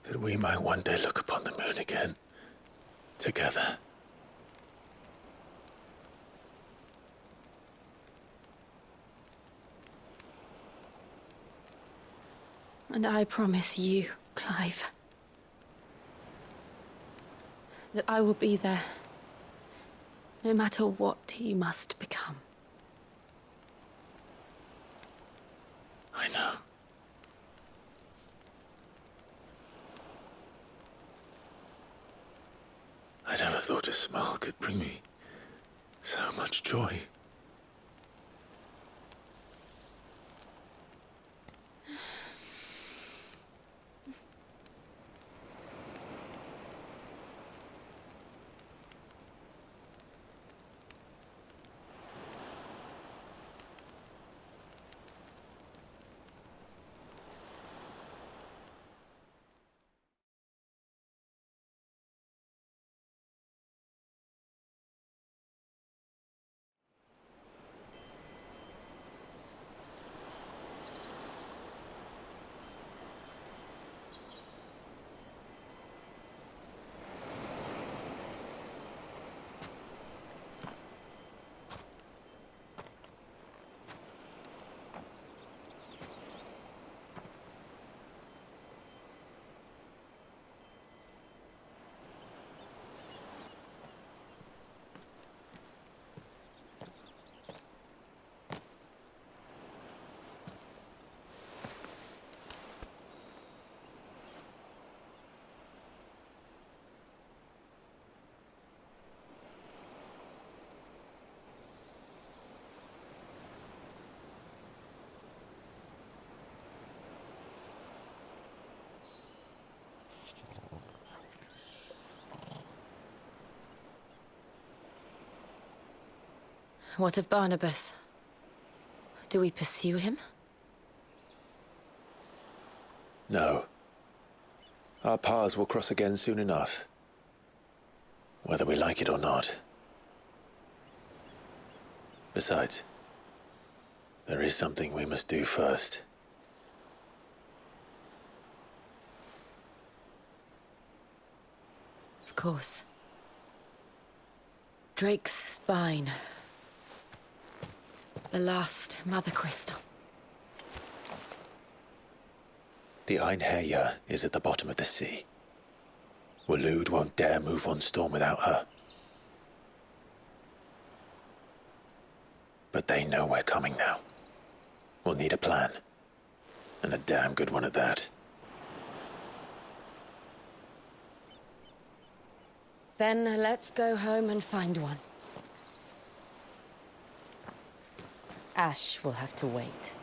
That we might one day look upon the moon again, together. And I promise you, Clive, that I will be there, no matter what you must become. I know. I never thought a smile could bring me so much joy. What of Barnabas? Do we pursue him? No. Our paths will cross again soon enough. Whether we like it or not. Besides, there is something we must do first. Of course. Drake's spine. The last Mother Crystal. The Einherja is at the bottom of the sea. Waloed won't dare move on Storm without her. But they know we're coming now. We'll need a plan. And a damn good one at that. Then let's go home and find one. Ash will have to wait.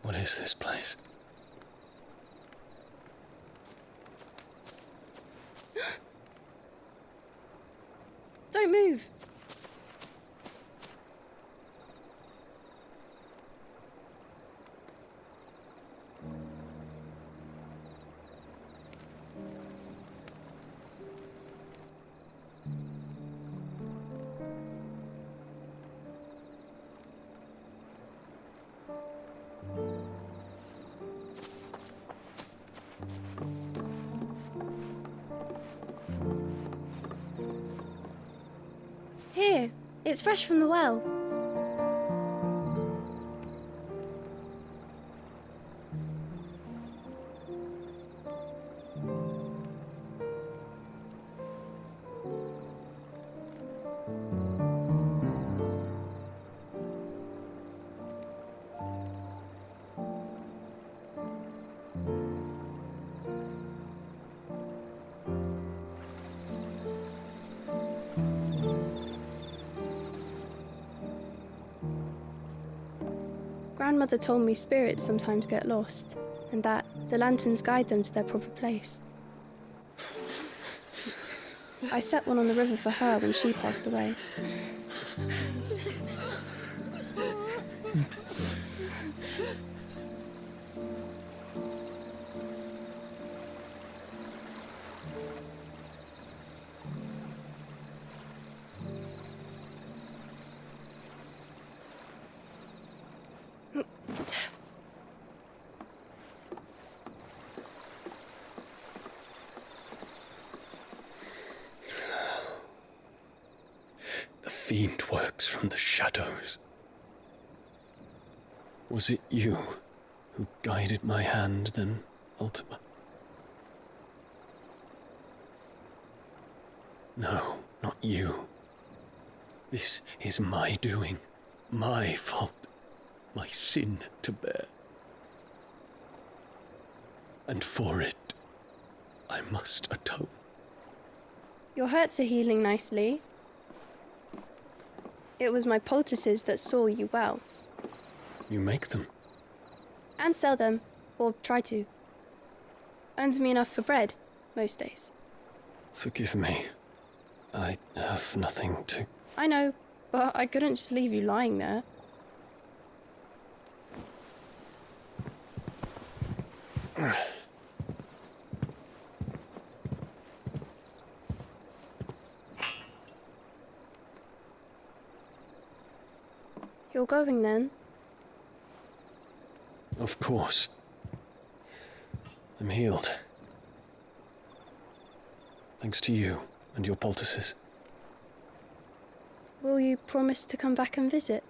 What is this place? Don't move! Here, it's fresh from the well. Grandmother told me spirits sometimes get lost, and that the lanterns guide them to their proper place. I set one on the river for her when she passed away. The fiend works from the shadows. Was it you who guided my hand then, Ultima? No, not you. This is my doing, my fault, my sin to bear. And for it, I must atone. Your hurts are healing nicely. It was my poultices that saw you well. You make them? And sell them, or try to. Earns me enough for bread, most days. Forgive me. I have nothing to... I know, but I couldn't just leave you lying there. You're going then? Of course. I'm healed. Thanks to you and your poultices. Will you promise to come back and visit?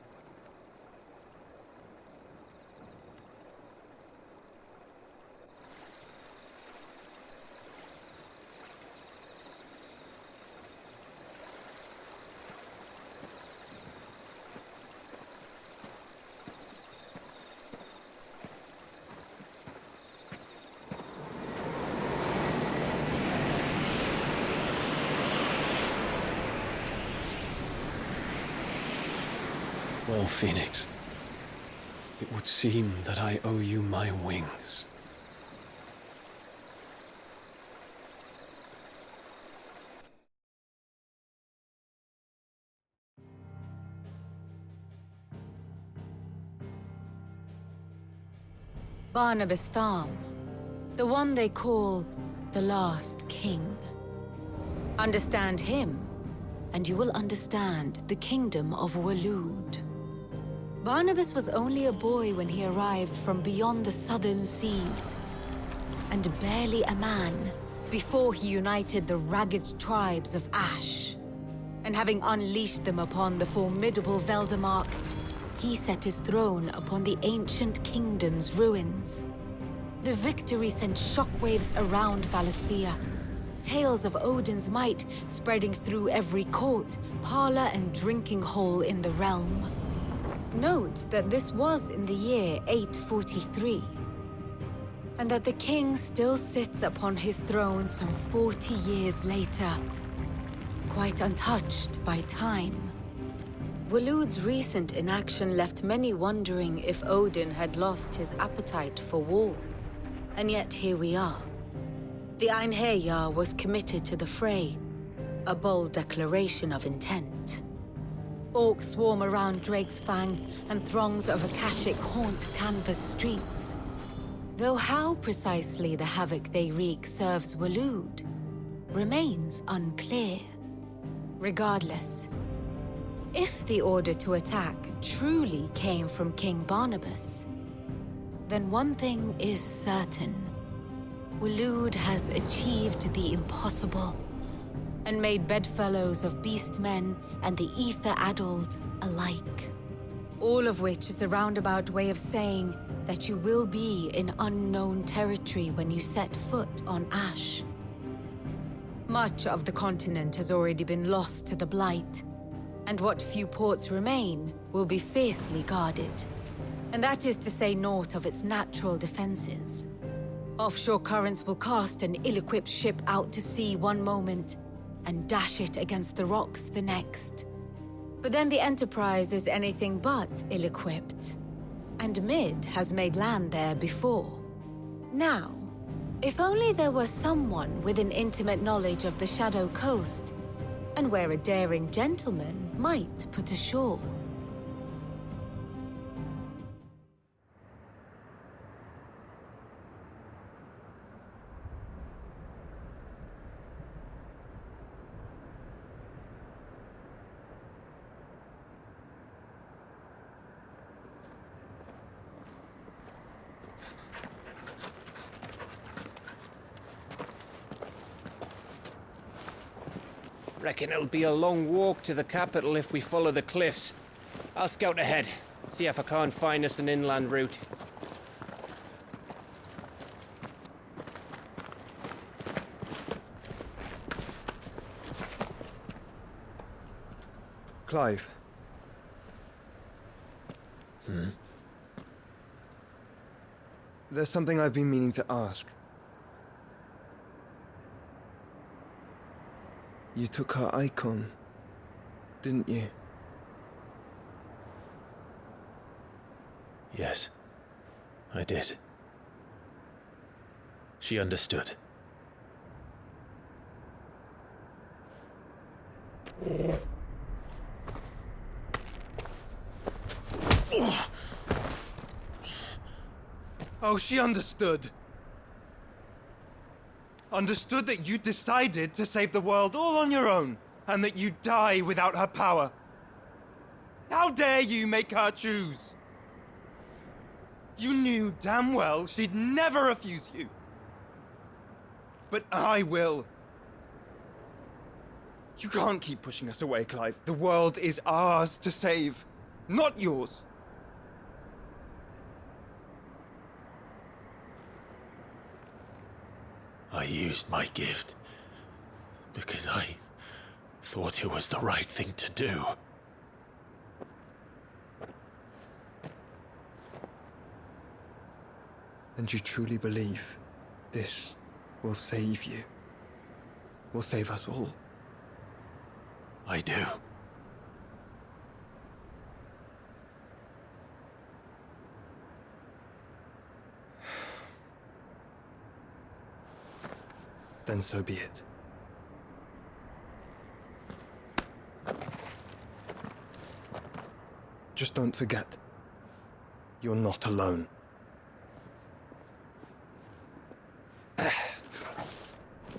Well, Phoenix, it would seem that I owe you my wings. Barnabas Tham, the one they call the last king. Understand him, and you will understand the kingdom of Waloed. Barnabas was only a boy when he arrived from beyond the southern seas, and barely a man before he united the ragged tribes of Ash. And having unleashed them upon the formidable Veldemark, he set his throne upon the ancient kingdom's ruins. The victory sent shockwaves around Valisthea, tales of Odin's might spreading through every court, parlor, and drinking hole in the realm. Note that this was in the year 843, and that the king still sits upon his throne some 40 years later, quite untouched by time. Waloed's recent inaction left many wondering if Odin had lost his appetite for war. And yet here we are. The Einherjar was committed to the fray, a bold declaration of intent. Orcs swarm around Drake's Fang, and throngs of Akashic haunt Canvas streets. Though how precisely the havoc they wreak serves Waloed remains unclear. Regardless, if the order to attack truly came from King Barnabas, then one thing is certain. Waloed has achieved the impossible, and made bedfellows of beastmen and the ether-addled alike. All of which is a roundabout way of saying that you will be in unknown territory when you set foot on Ash. Much of the continent has already been lost to the Blight, and what few ports remain will be fiercely guarded. And that is to say naught of its natural defenses. Offshore currents will cast an ill-equipped ship out to sea one moment, and dash it against the rocks the next. But then the Enterprise is anything but ill-equipped, and Mid has made land there before. Now, if only there were someone with an intimate knowledge of the Shadow Coast, and where a daring gentleman might put ashore. Reckon it'll be a long walk to the capital if we follow the cliffs. I'll scout ahead, see if I can't find us an inland route. Clive. There's something I've been meaning to ask. You took her icon, didn't you? Yes, I did. She understood. Oh, she understood. understood that you decided to save the world all on your own, and that you'd die without her power. How dare you make her choose? You knew damn well she'd never refuse you. But I will. You can't keep pushing us away, Clive. The world is ours to save, not yours. I used my gift because I thought it was the right thing to do. And you truly believe this will save you? Will save us all? I do. Then so be it. Just don't forget, you're not alone.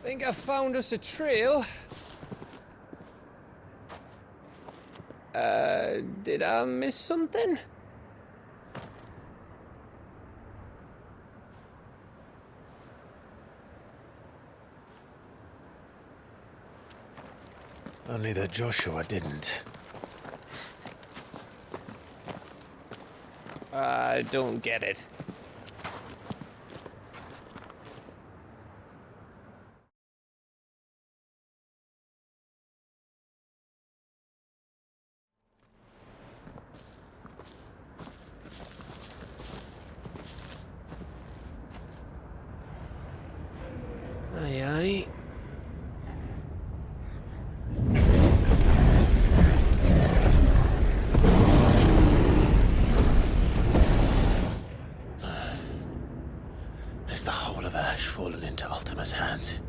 Think I found us a trail. Did I miss something? Only that Joshua didn't. I don't get it. Aye, aye. Has the whole of Ash fallen into Ultima's hands?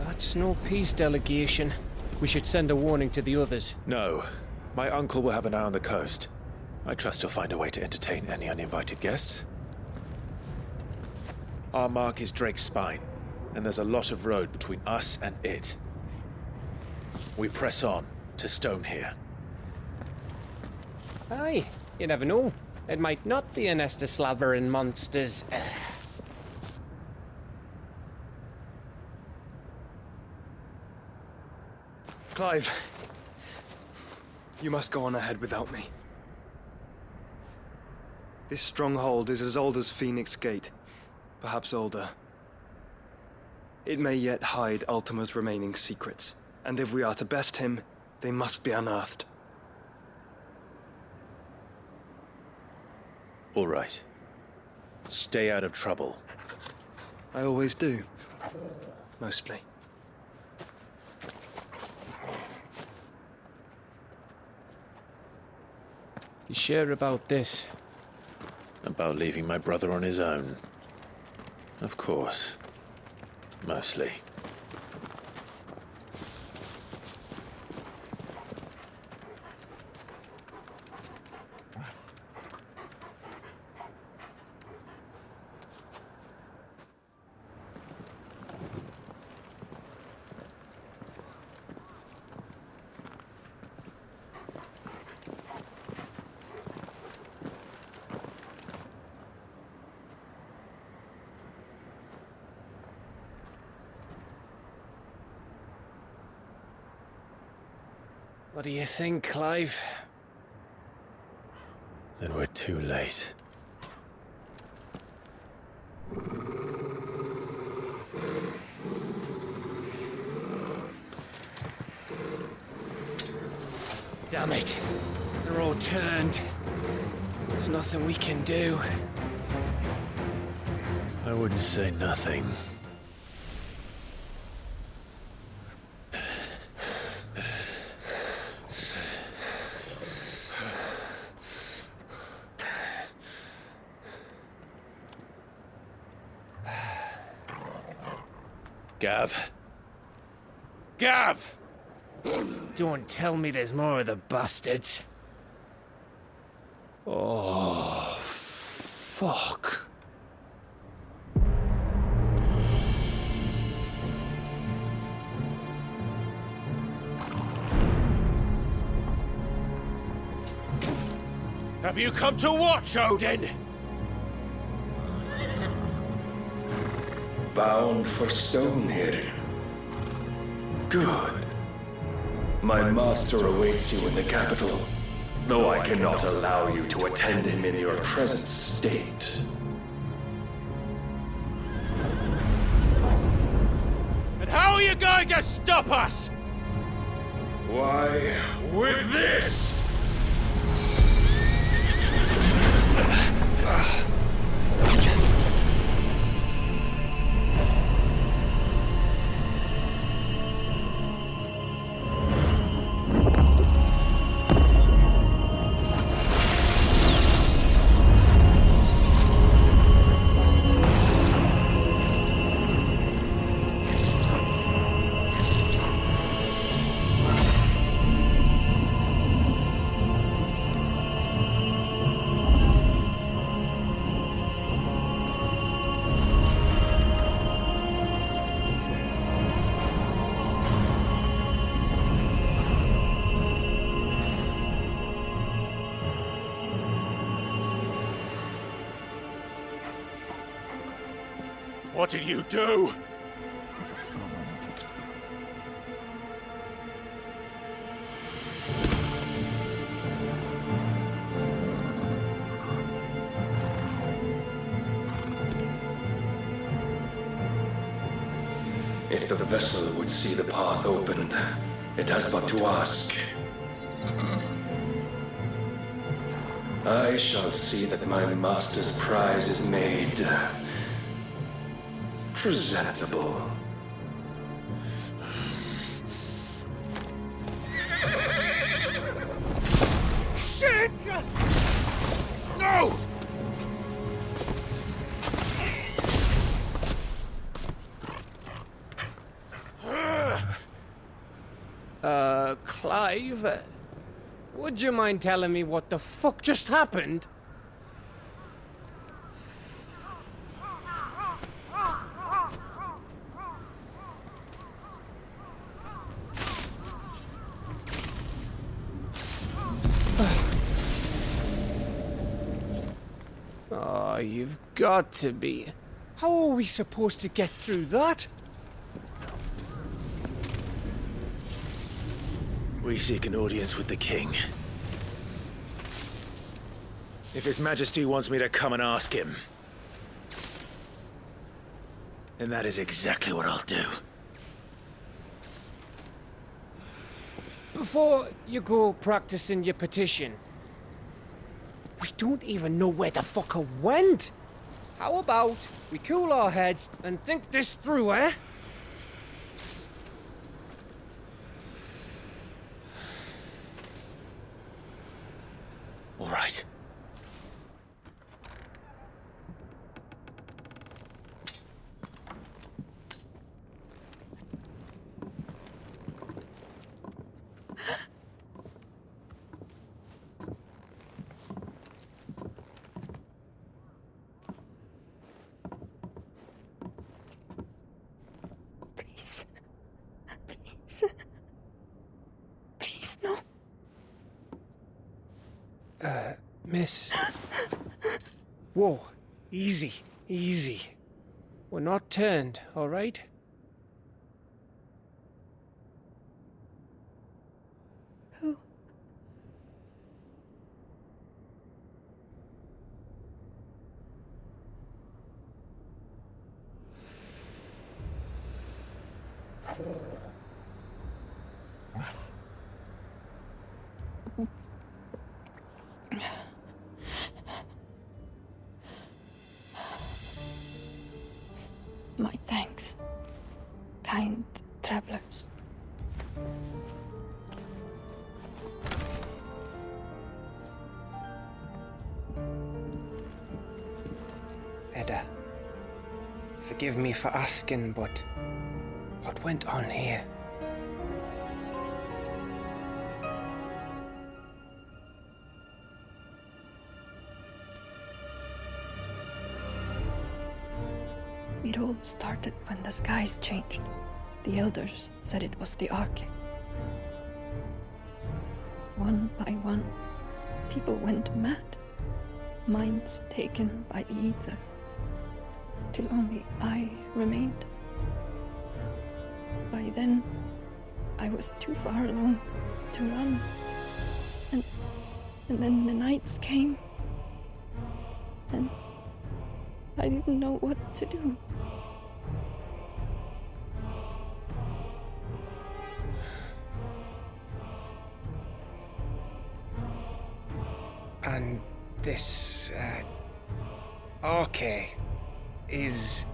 That's no peace delegation. We should send a warning to the others. No. My uncle will have an eye on the coast. I trust he'll find a way to entertain any uninvited guests. Our mark is Drake's Spine, and there's a lot of road between us and it. We press on to Stone here. Aye, you never know. It might not be a nest of slavering monsters. Clive, you must go on ahead without me. This stronghold is as old as Phoenix Gate, perhaps older. It may yet hide Ultima's remaining secrets, and if we are to best him, they must be unearthed. All right. Stay out of trouble. I always do. Mostly. You sure about this? About leaving my brother on his own. Of course. Mostly. What do you think, Clive? Then we're too late. Damn it. They're all turned. There's nothing we can do. I wouldn't say nothing. Gav. Gav! Don't tell me there's more of the bastards. Oh, Fuck. Have you come to watch, Odin? Bound for Stonehill. Good. My master awaits you in the capital, though I cannot allow you to attend him in your present state. And how are you going to stop us? Why, with this! What did you do? If the vessel would see the path opened, it has but to ask. I shall see that my master's prize is made presentable. Shit! No! Clive, would you mind telling me what the fuck just happened? Oh, you've got to be. How are we supposed to get through that? We seek an audience with the king. If His Majesty wants me to come and ask him, then that is exactly what I'll do. Before you go practicing your petition, we don't even know where the fucker went. How about we cool our heads and think this through, eh? All right. Please. Please. Please, no. Miss. Whoa. Easy. Easy. We're not turned, all right? Who? My thanks, kind travelers. Edda, forgive me for asking, but what went on here? It all started when the skies changed. The elders said it was the Arche. One by one, people went mad. Minds taken by the ether. Till only I remained. By then, I was too far along to run. And then the nights came. And I didn't know what to do. And this, Arche is...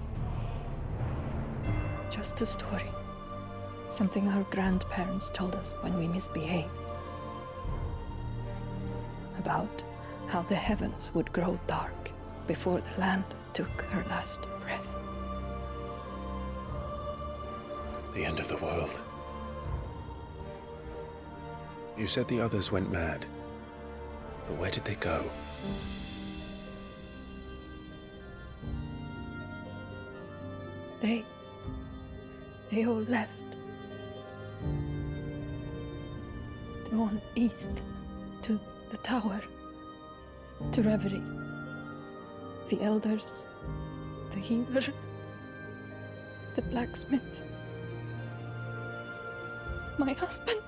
Just a story. Something our grandparents told us when we misbehaved. About how the heavens would grow dark before the land took her last breath. The end of the world. You said the others went mad. But where did they go? They all left. Drawn east to the tower, to reverie. The elders, the healer, the blacksmith, my husband.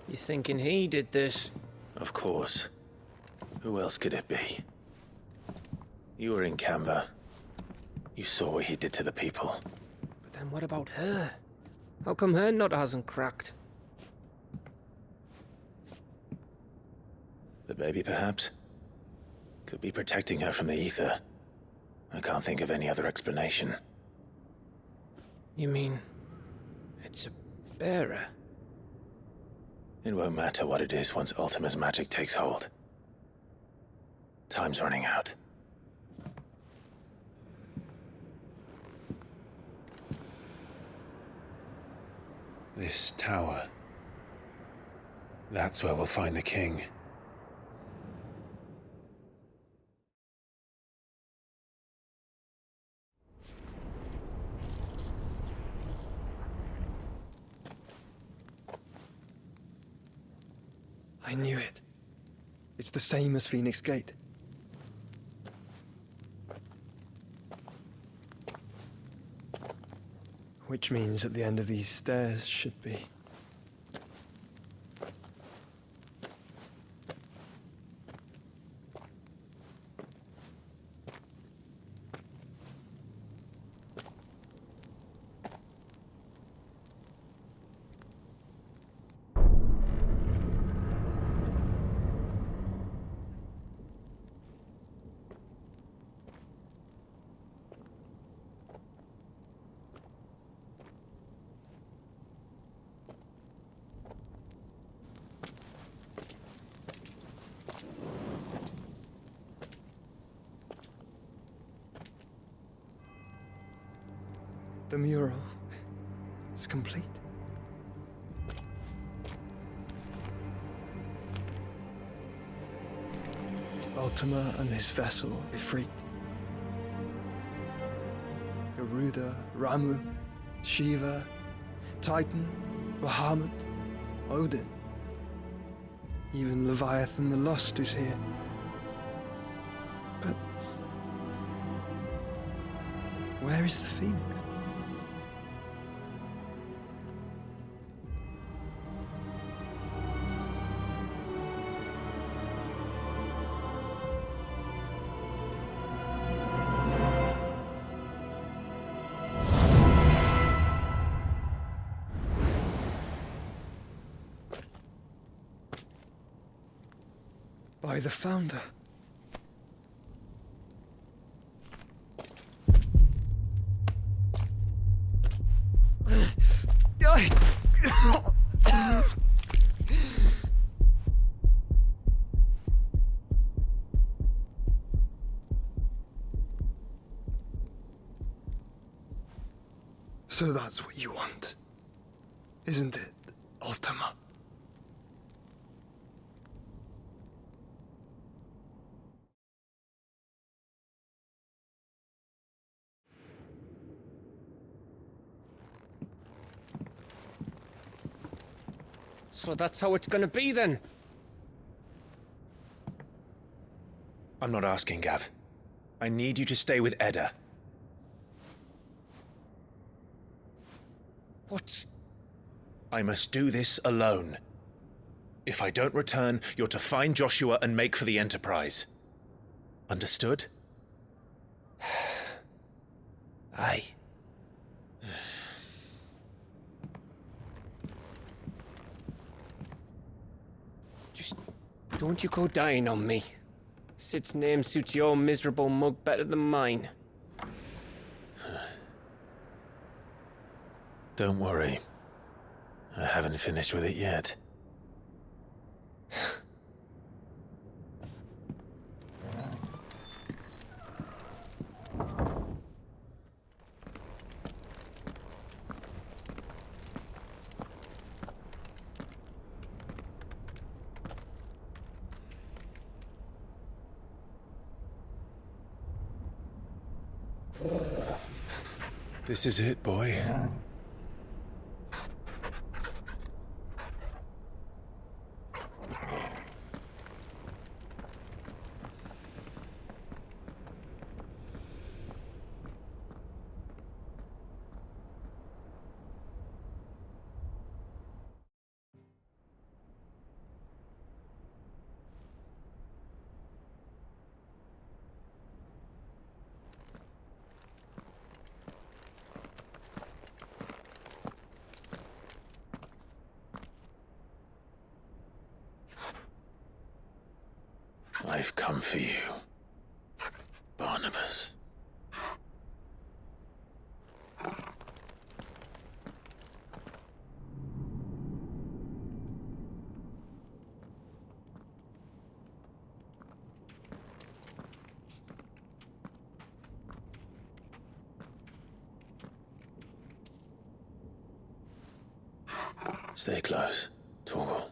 You thinking he did this? Of course. Who else could it be? You were in Canva. You saw what he did to the people. But then what about her? How come her nut hasn't cracked? The baby, perhaps? Could be protecting her from the ether. I can't think of any other explanation. You mean... it's a bearer? It won't matter what it is once Ultima's magic takes hold. Time's running out. This tower. That's where we'll find the king. I knew it. It's the same as Phoenix Gate. Which means at the end of these stairs should be... The mural is complete. Ultima and his vessel, Ifrit. Garuda, Ramu, Shiva, Titan, Bahamut, Odin. Even Leviathan the Lost is here. But where is the Phoenix? By the Founder. So that's what you want, isn't it, Ultima? So that's how it's gonna be then? I'm not asking, Gav. I need you to stay with Edda. What? I must do this alone. If I don't return, you're to find Joshua and make for the Enterprise. Understood? Aye. Just don't you go dying on me. Sid's name suits your miserable mug better than mine. Don't worry. I haven't finished with it yet. This is it, boy. I've come for you, Barnabas. Stay close, Torgal.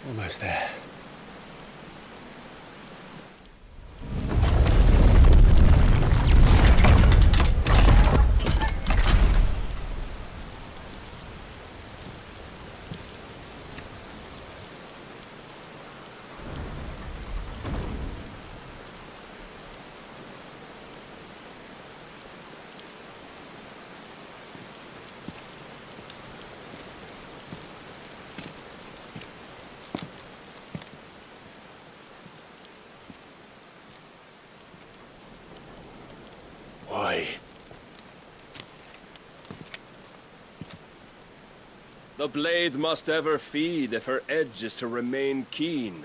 Almost there. Why? The blade must ever feed if her edge is to remain keen.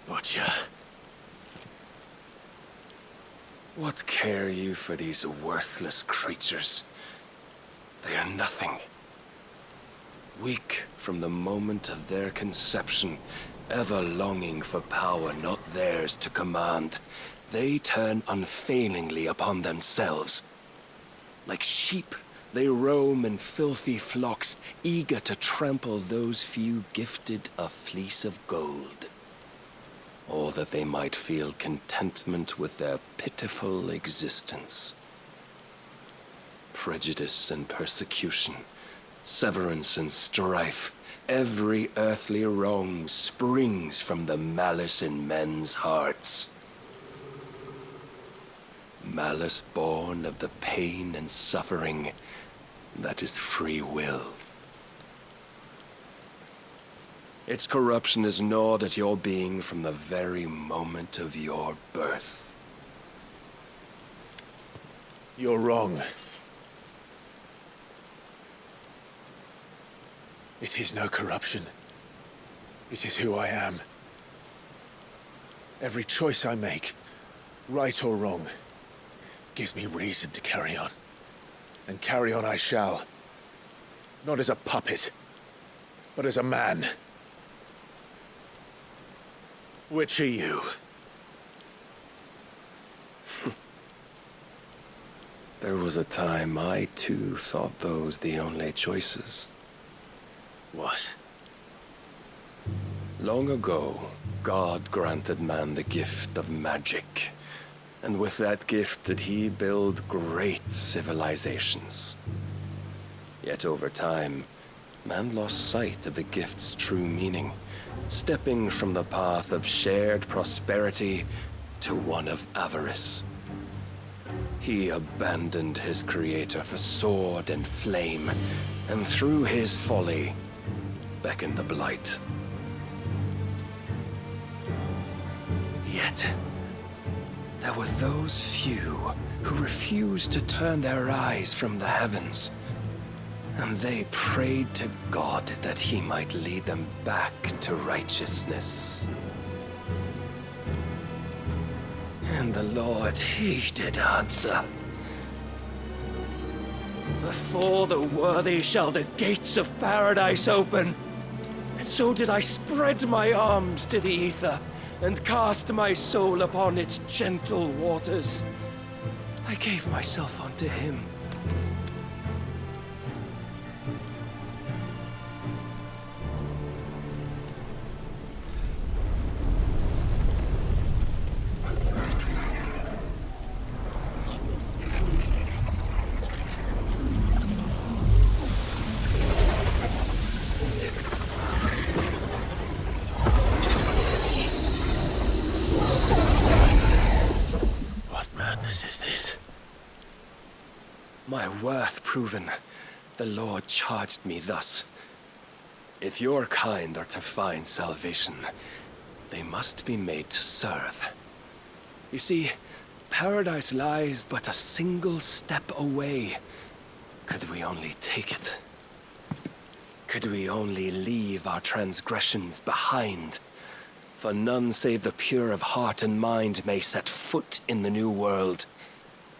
Butcher. What care you for these worthless creatures? They are nothing. Weak from the moment of their conception, ever longing for power not theirs to command, they turn unfailingly upon themselves. Like sheep, they roam in filthy flocks, eager to trample those few gifted a fleece of gold. Or that they might feel contentment with their pitiful existence. Prejudice and persecution, severance and strife, every earthly wrong springs from the malice in men's hearts. Malice born of the pain and suffering that is free will. Its corruption is gnawed at your being from the very moment of your birth. You're wrong. It is no corruption. It is who I am. Every choice I make, right or wrong, gives me reason to carry on. And carry on I shall. Not as a puppet, but as a man. Which are you? There was a time I too thought those the only choices. What? Long ago, God granted man the gift of magic. And with that gift did he build great civilizations. Yet over time, man lost sight of the gift's true meaning, stepping from the path of shared prosperity to one of avarice. He abandoned his creator for sword and flame, and through his folly, beckoned the blight. Yet, there were those few who refused to turn their eyes from the heavens, and they prayed to God that he might lead them back to righteousness. And the Lord, he did answer. Before the worthy shall the gates of paradise open. And so did I spread my arms to the ether, and cast my soul upon its gentle waters. I gave myself unto him. Is this? My worth proven, the Lord charged me thus. If your kind are to find salvation, they must be made to serve. You see, paradise lies but a single step away. Could we only take it? Could we only leave our transgressions behind? For none save the pure of heart and mind may set foot in the new world.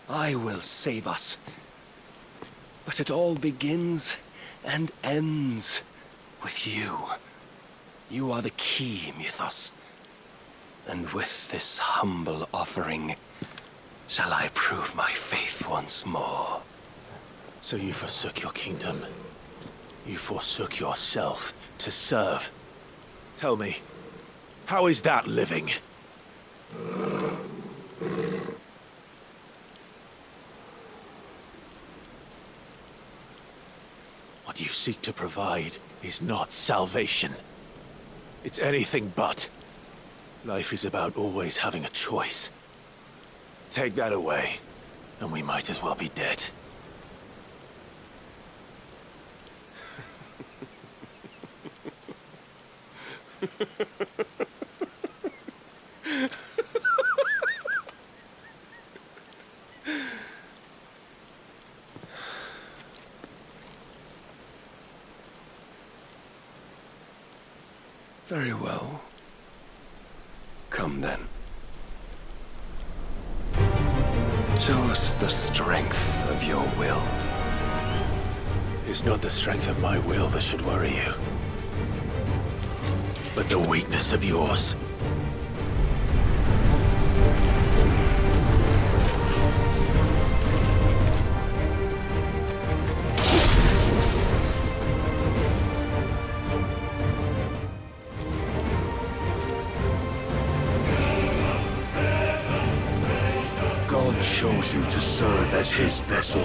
I will save us. But it all begins and ends with you. You are the key, Mythos. And with this humble offering, shall I prove my faith once more. So you forsook your kingdom. You forsook yourself to serve. Tell me, how is that living? What you seek to provide is not salvation. It's anything but. Life is about always having a choice. Take that away, and we might as well be dead. Very well. Come then. Show us the strength of your will. It's not the strength of my will that should worry you, but the weakness of yours. God chose you to serve as his vessel,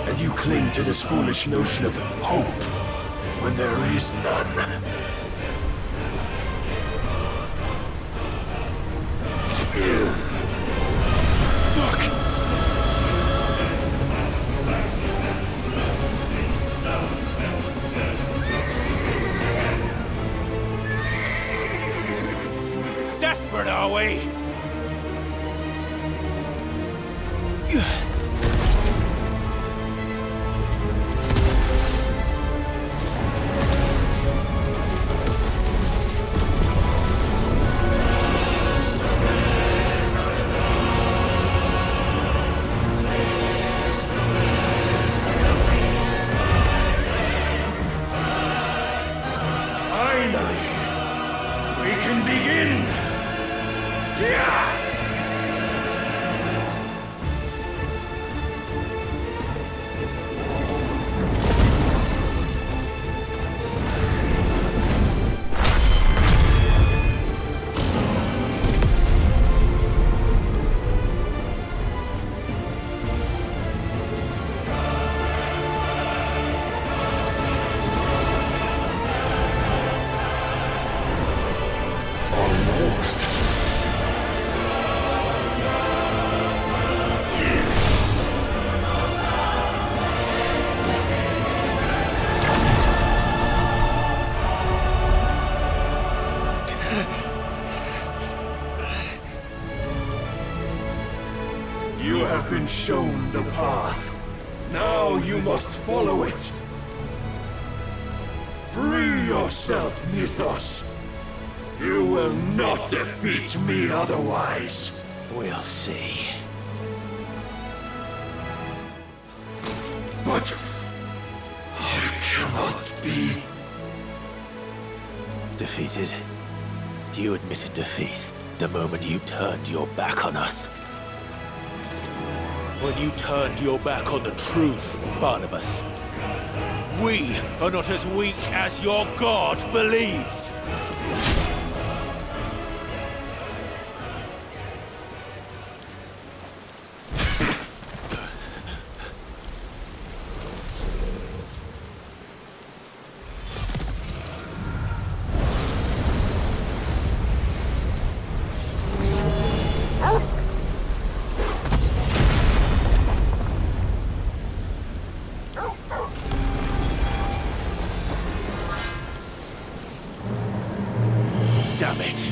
and you cling to this foolish notion of hope when there is none. Fuck! Desperate, are we? You have been shown the path. Now you must follow it. Free yourself, Mythos. You will not defeat me otherwise. We'll see. But I cannot be defeated. You admitted defeat the moment you turned your back on us. When you turned your back on the truth, Barnabas. We are not as weak as your god believes. Damn it.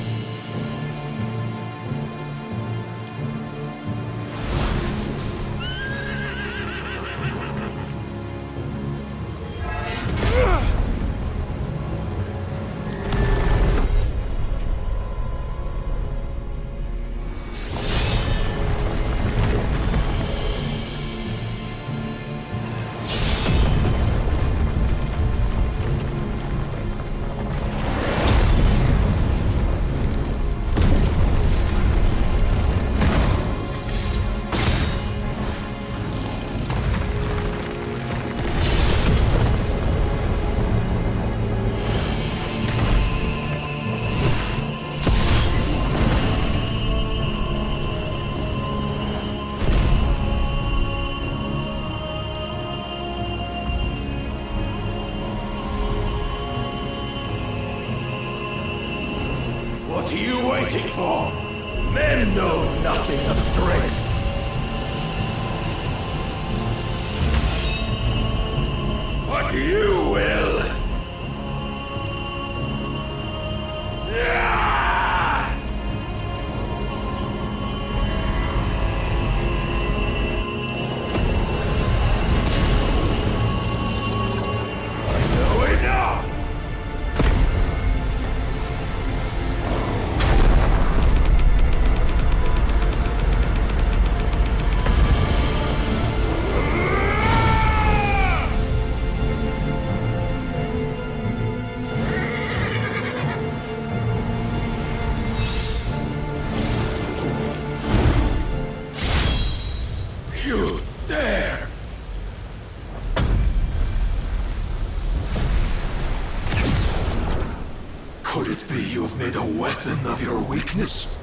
What are you waiting for? Men know nothing of strength. But you will. I know enough! weapon of your weakness?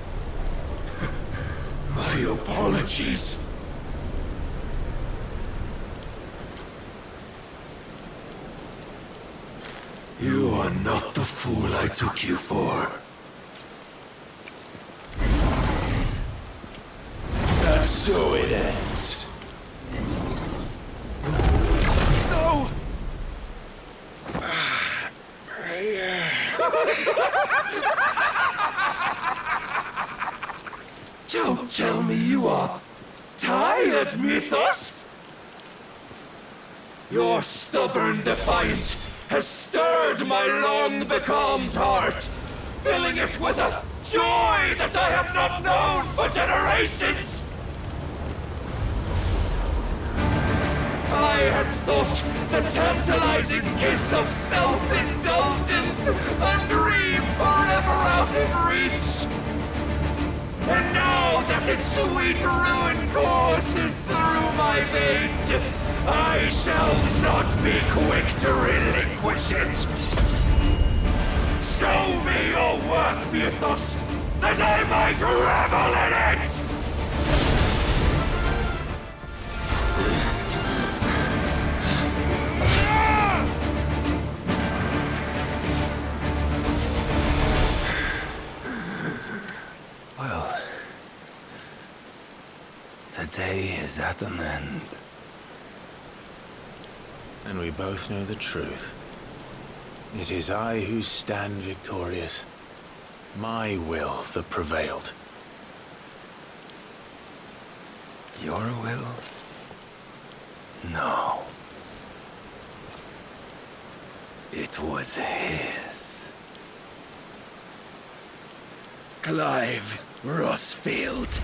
My apologies. You are not the fool I took you for. And so it ends. No! Don't tell me you are tired, Mythos! Your stubborn defiance has stirred my long-becalmed heart, filling it with a joy that I have not known for generations! I had thought the tantalizing kiss of self-indulgence a dream forever out of reach. And now that its sweet ruin courses through my veins, I shall not be quick to relinquish it. Show me your work, Mythos, that I might revel in it! Well, the day is at an end. And we both know the truth. It is I who stand victorious. My will that prevailed. Your will? No. It was his. Clive Rosfield.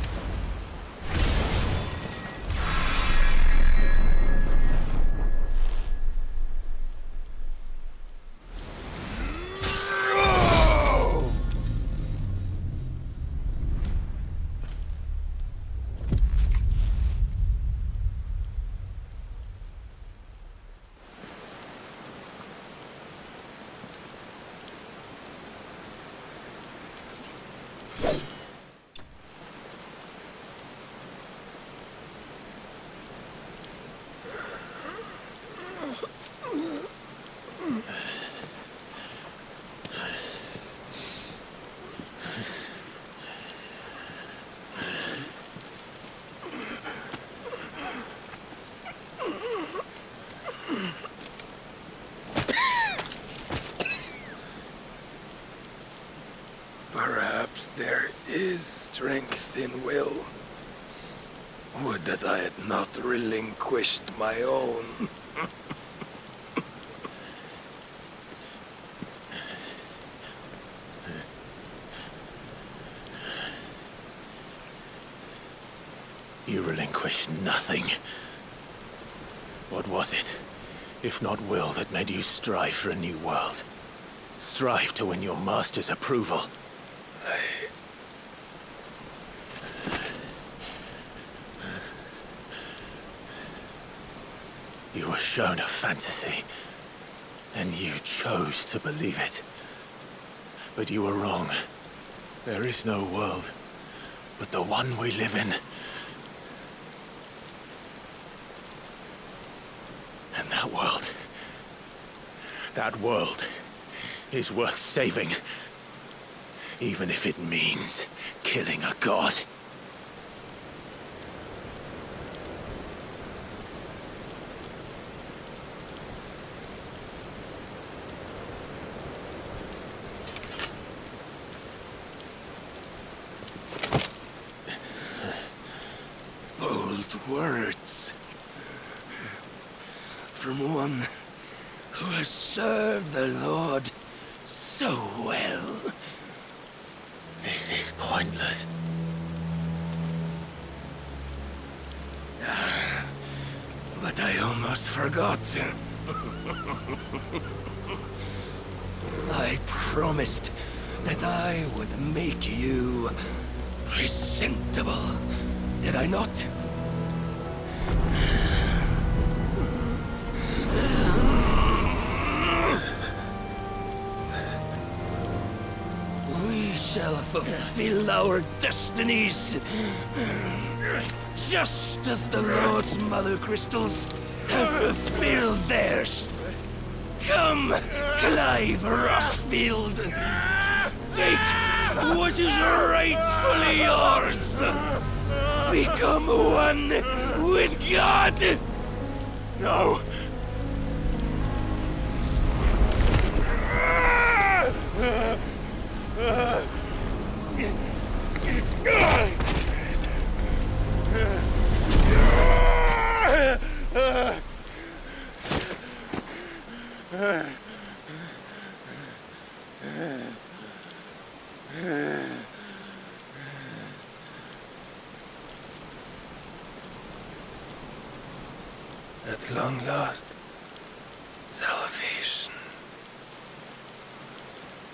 Perhaps there is strength in will. Would that I had not relinquished my own. You relinquished nothing. What was it, if not will, that made you strive for a new world? Strive to win your master's approval? You were shown a fantasy, and you chose to believe it. But you were wrong. There is no world but the one we live in. And that world is worth saving, even if it means killing a god. Bold words. From one who has served the Lord so well. This is pointless. But I almost forgot. I promised that I would make you presentable. Did I not? We shall fulfill our destinies, just as the Lord's mother crystals have fulfilled theirs. Come, Clive Rosfield. Take what is rightfully yours. Become one with God. No. At long last, salvation.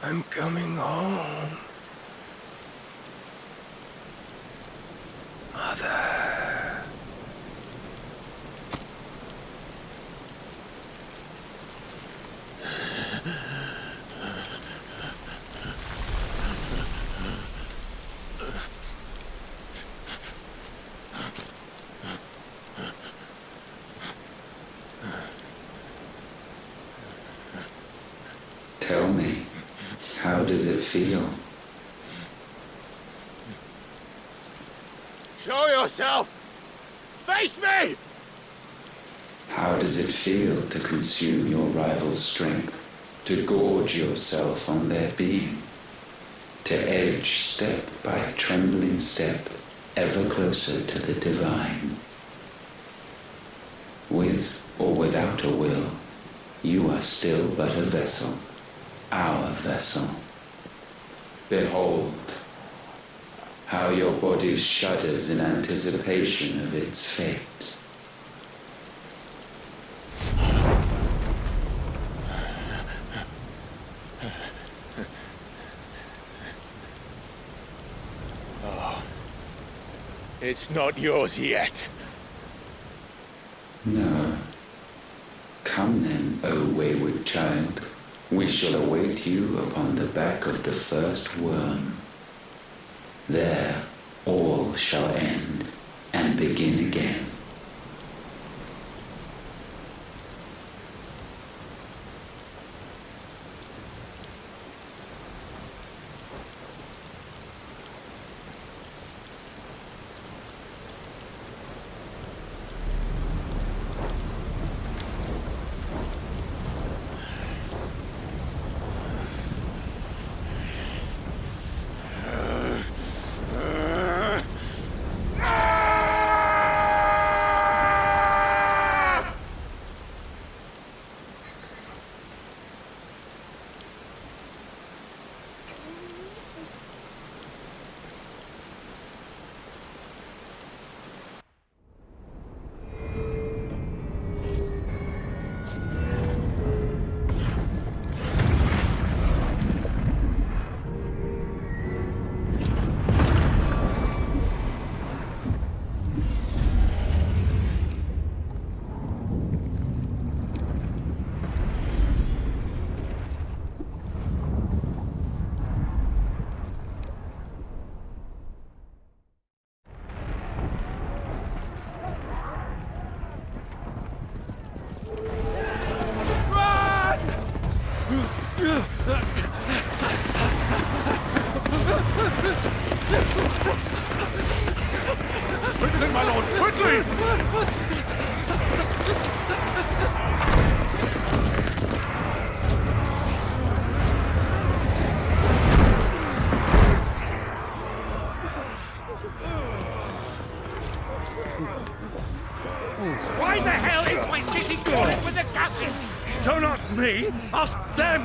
I'm coming home. Mother. Tell me, how does it feel? Show yourself! Face me! How does it feel to consume your rival's strength, to gorge yourself on their being, to edge step by trembling step ever closer to the divine? With or without a will, you are still but a vessel, our vessel. Behold, how your body shudders in anticipation of its fate. Oh, it's not yours yet. No. Come then, O wayward child. We shall await you upon the back of the first worm. There all shall end and begin again. Quickly, my lord, quickly! Why the hell is my city crawling with the captain? Don't ask me, ask them!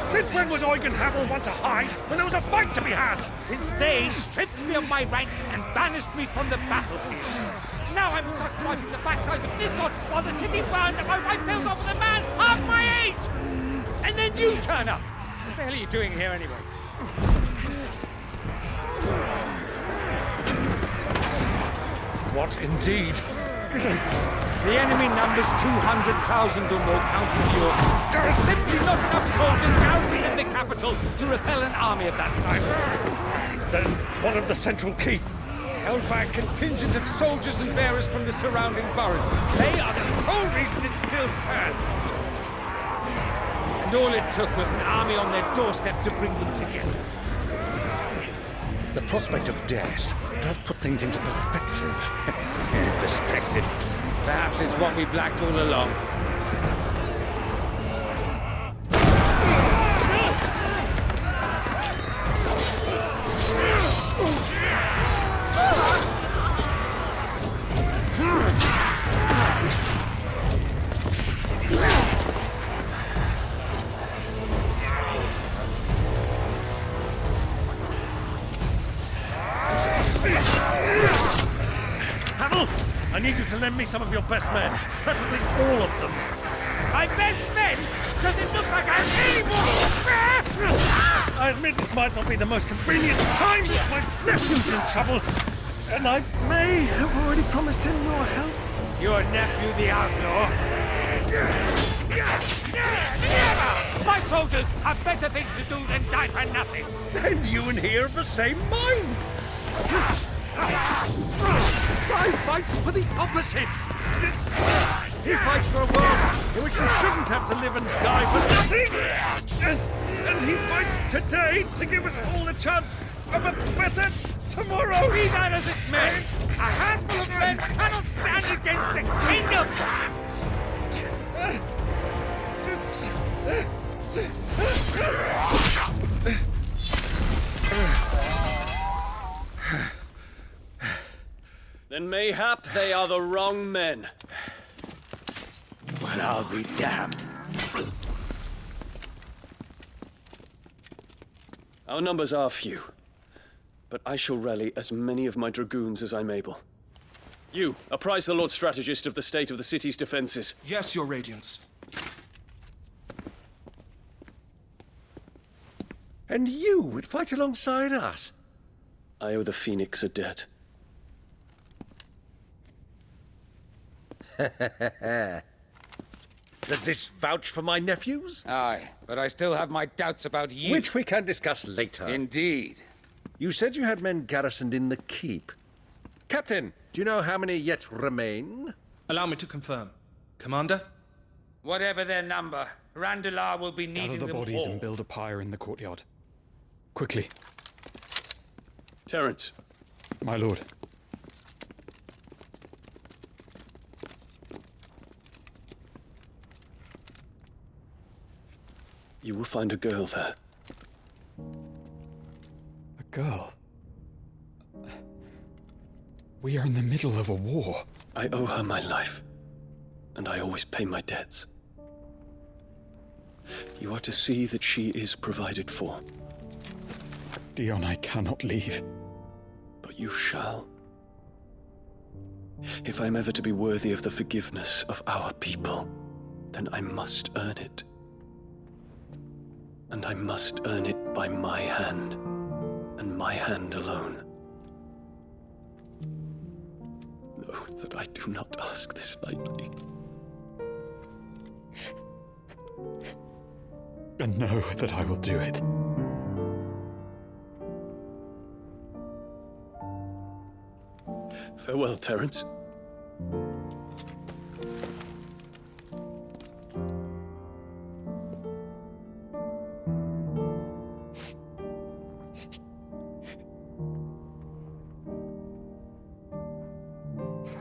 Since when was Eugen Hamel one to hide when there was a fight to be had? Since they stripped me of my rank and banished me from the battlefield. Now I'm stuck wiping the backsides of this lot while the city burns and my wife tells off with a man half my age! And then you turn up! What the hell are you doing here anyway? What indeed? The enemy numbers 200,000 or more, counting yours. There are simply not enough soldiers housing in the capital. capital to repel an army of that size. Then what of the central keep? Held by a contingent of soldiers and bearers from the surrounding boroughs. They are the sole reason it still stands. And all it took was an army on their doorstep to bring them together. The prospect of death does put things into perspective. Perspective. Perhaps it's what we've lacked all along. I need you to lend me some of your best men, preferably all of them. My best men? Does it look like I'm able? I admit this might not be the most convenient time, but my nephew's in trouble, and I may have already promised him your help. Your nephew, the outlaw? Never! My soldiers have better things to do than die for nothing. Then you and he are of the same mind. Clive fights for the opposite. He fights for a world in which we shouldn't have to live and die for nothing. And he fights today to give us all the chance of a better tomorrow. Be that as it may, a handful of men cannot stand against a kingdom. Then mayhap they are the wrong men. Well, I'll be damned. Our numbers are few, but I shall rally as many of my dragoons as I'm able. You, apprise the Lord Strategist of the state of the city's defenses. Yes, Your Radiance. And you would fight alongside us? I owe the Phoenix a debt. Does this vouch for my nephews? Aye, but I still have my doubts about you. Which we can discuss later. Indeed. You said you had men garrisoned in the keep. Captain, do you know how many yet remain? Allow me to confirm. Commander? Whatever their number, Randalar will be needing Gather the them bodies all. and build a pyre in the courtyard. Quickly. Terence. My lord. You will find a girl there. A girl? We are in the middle of a war. I owe her my life, and I always pay my debts. You are to see that she is provided for. Dion, I cannot leave. But you shall. If I am ever to be worthy of the forgiveness of our people, then I must earn it. And I must earn it by my hand, and my hand alone. Know that I do not ask this lightly. And know that I will do it. Farewell, Terence.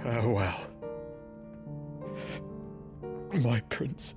Farewell, my prince.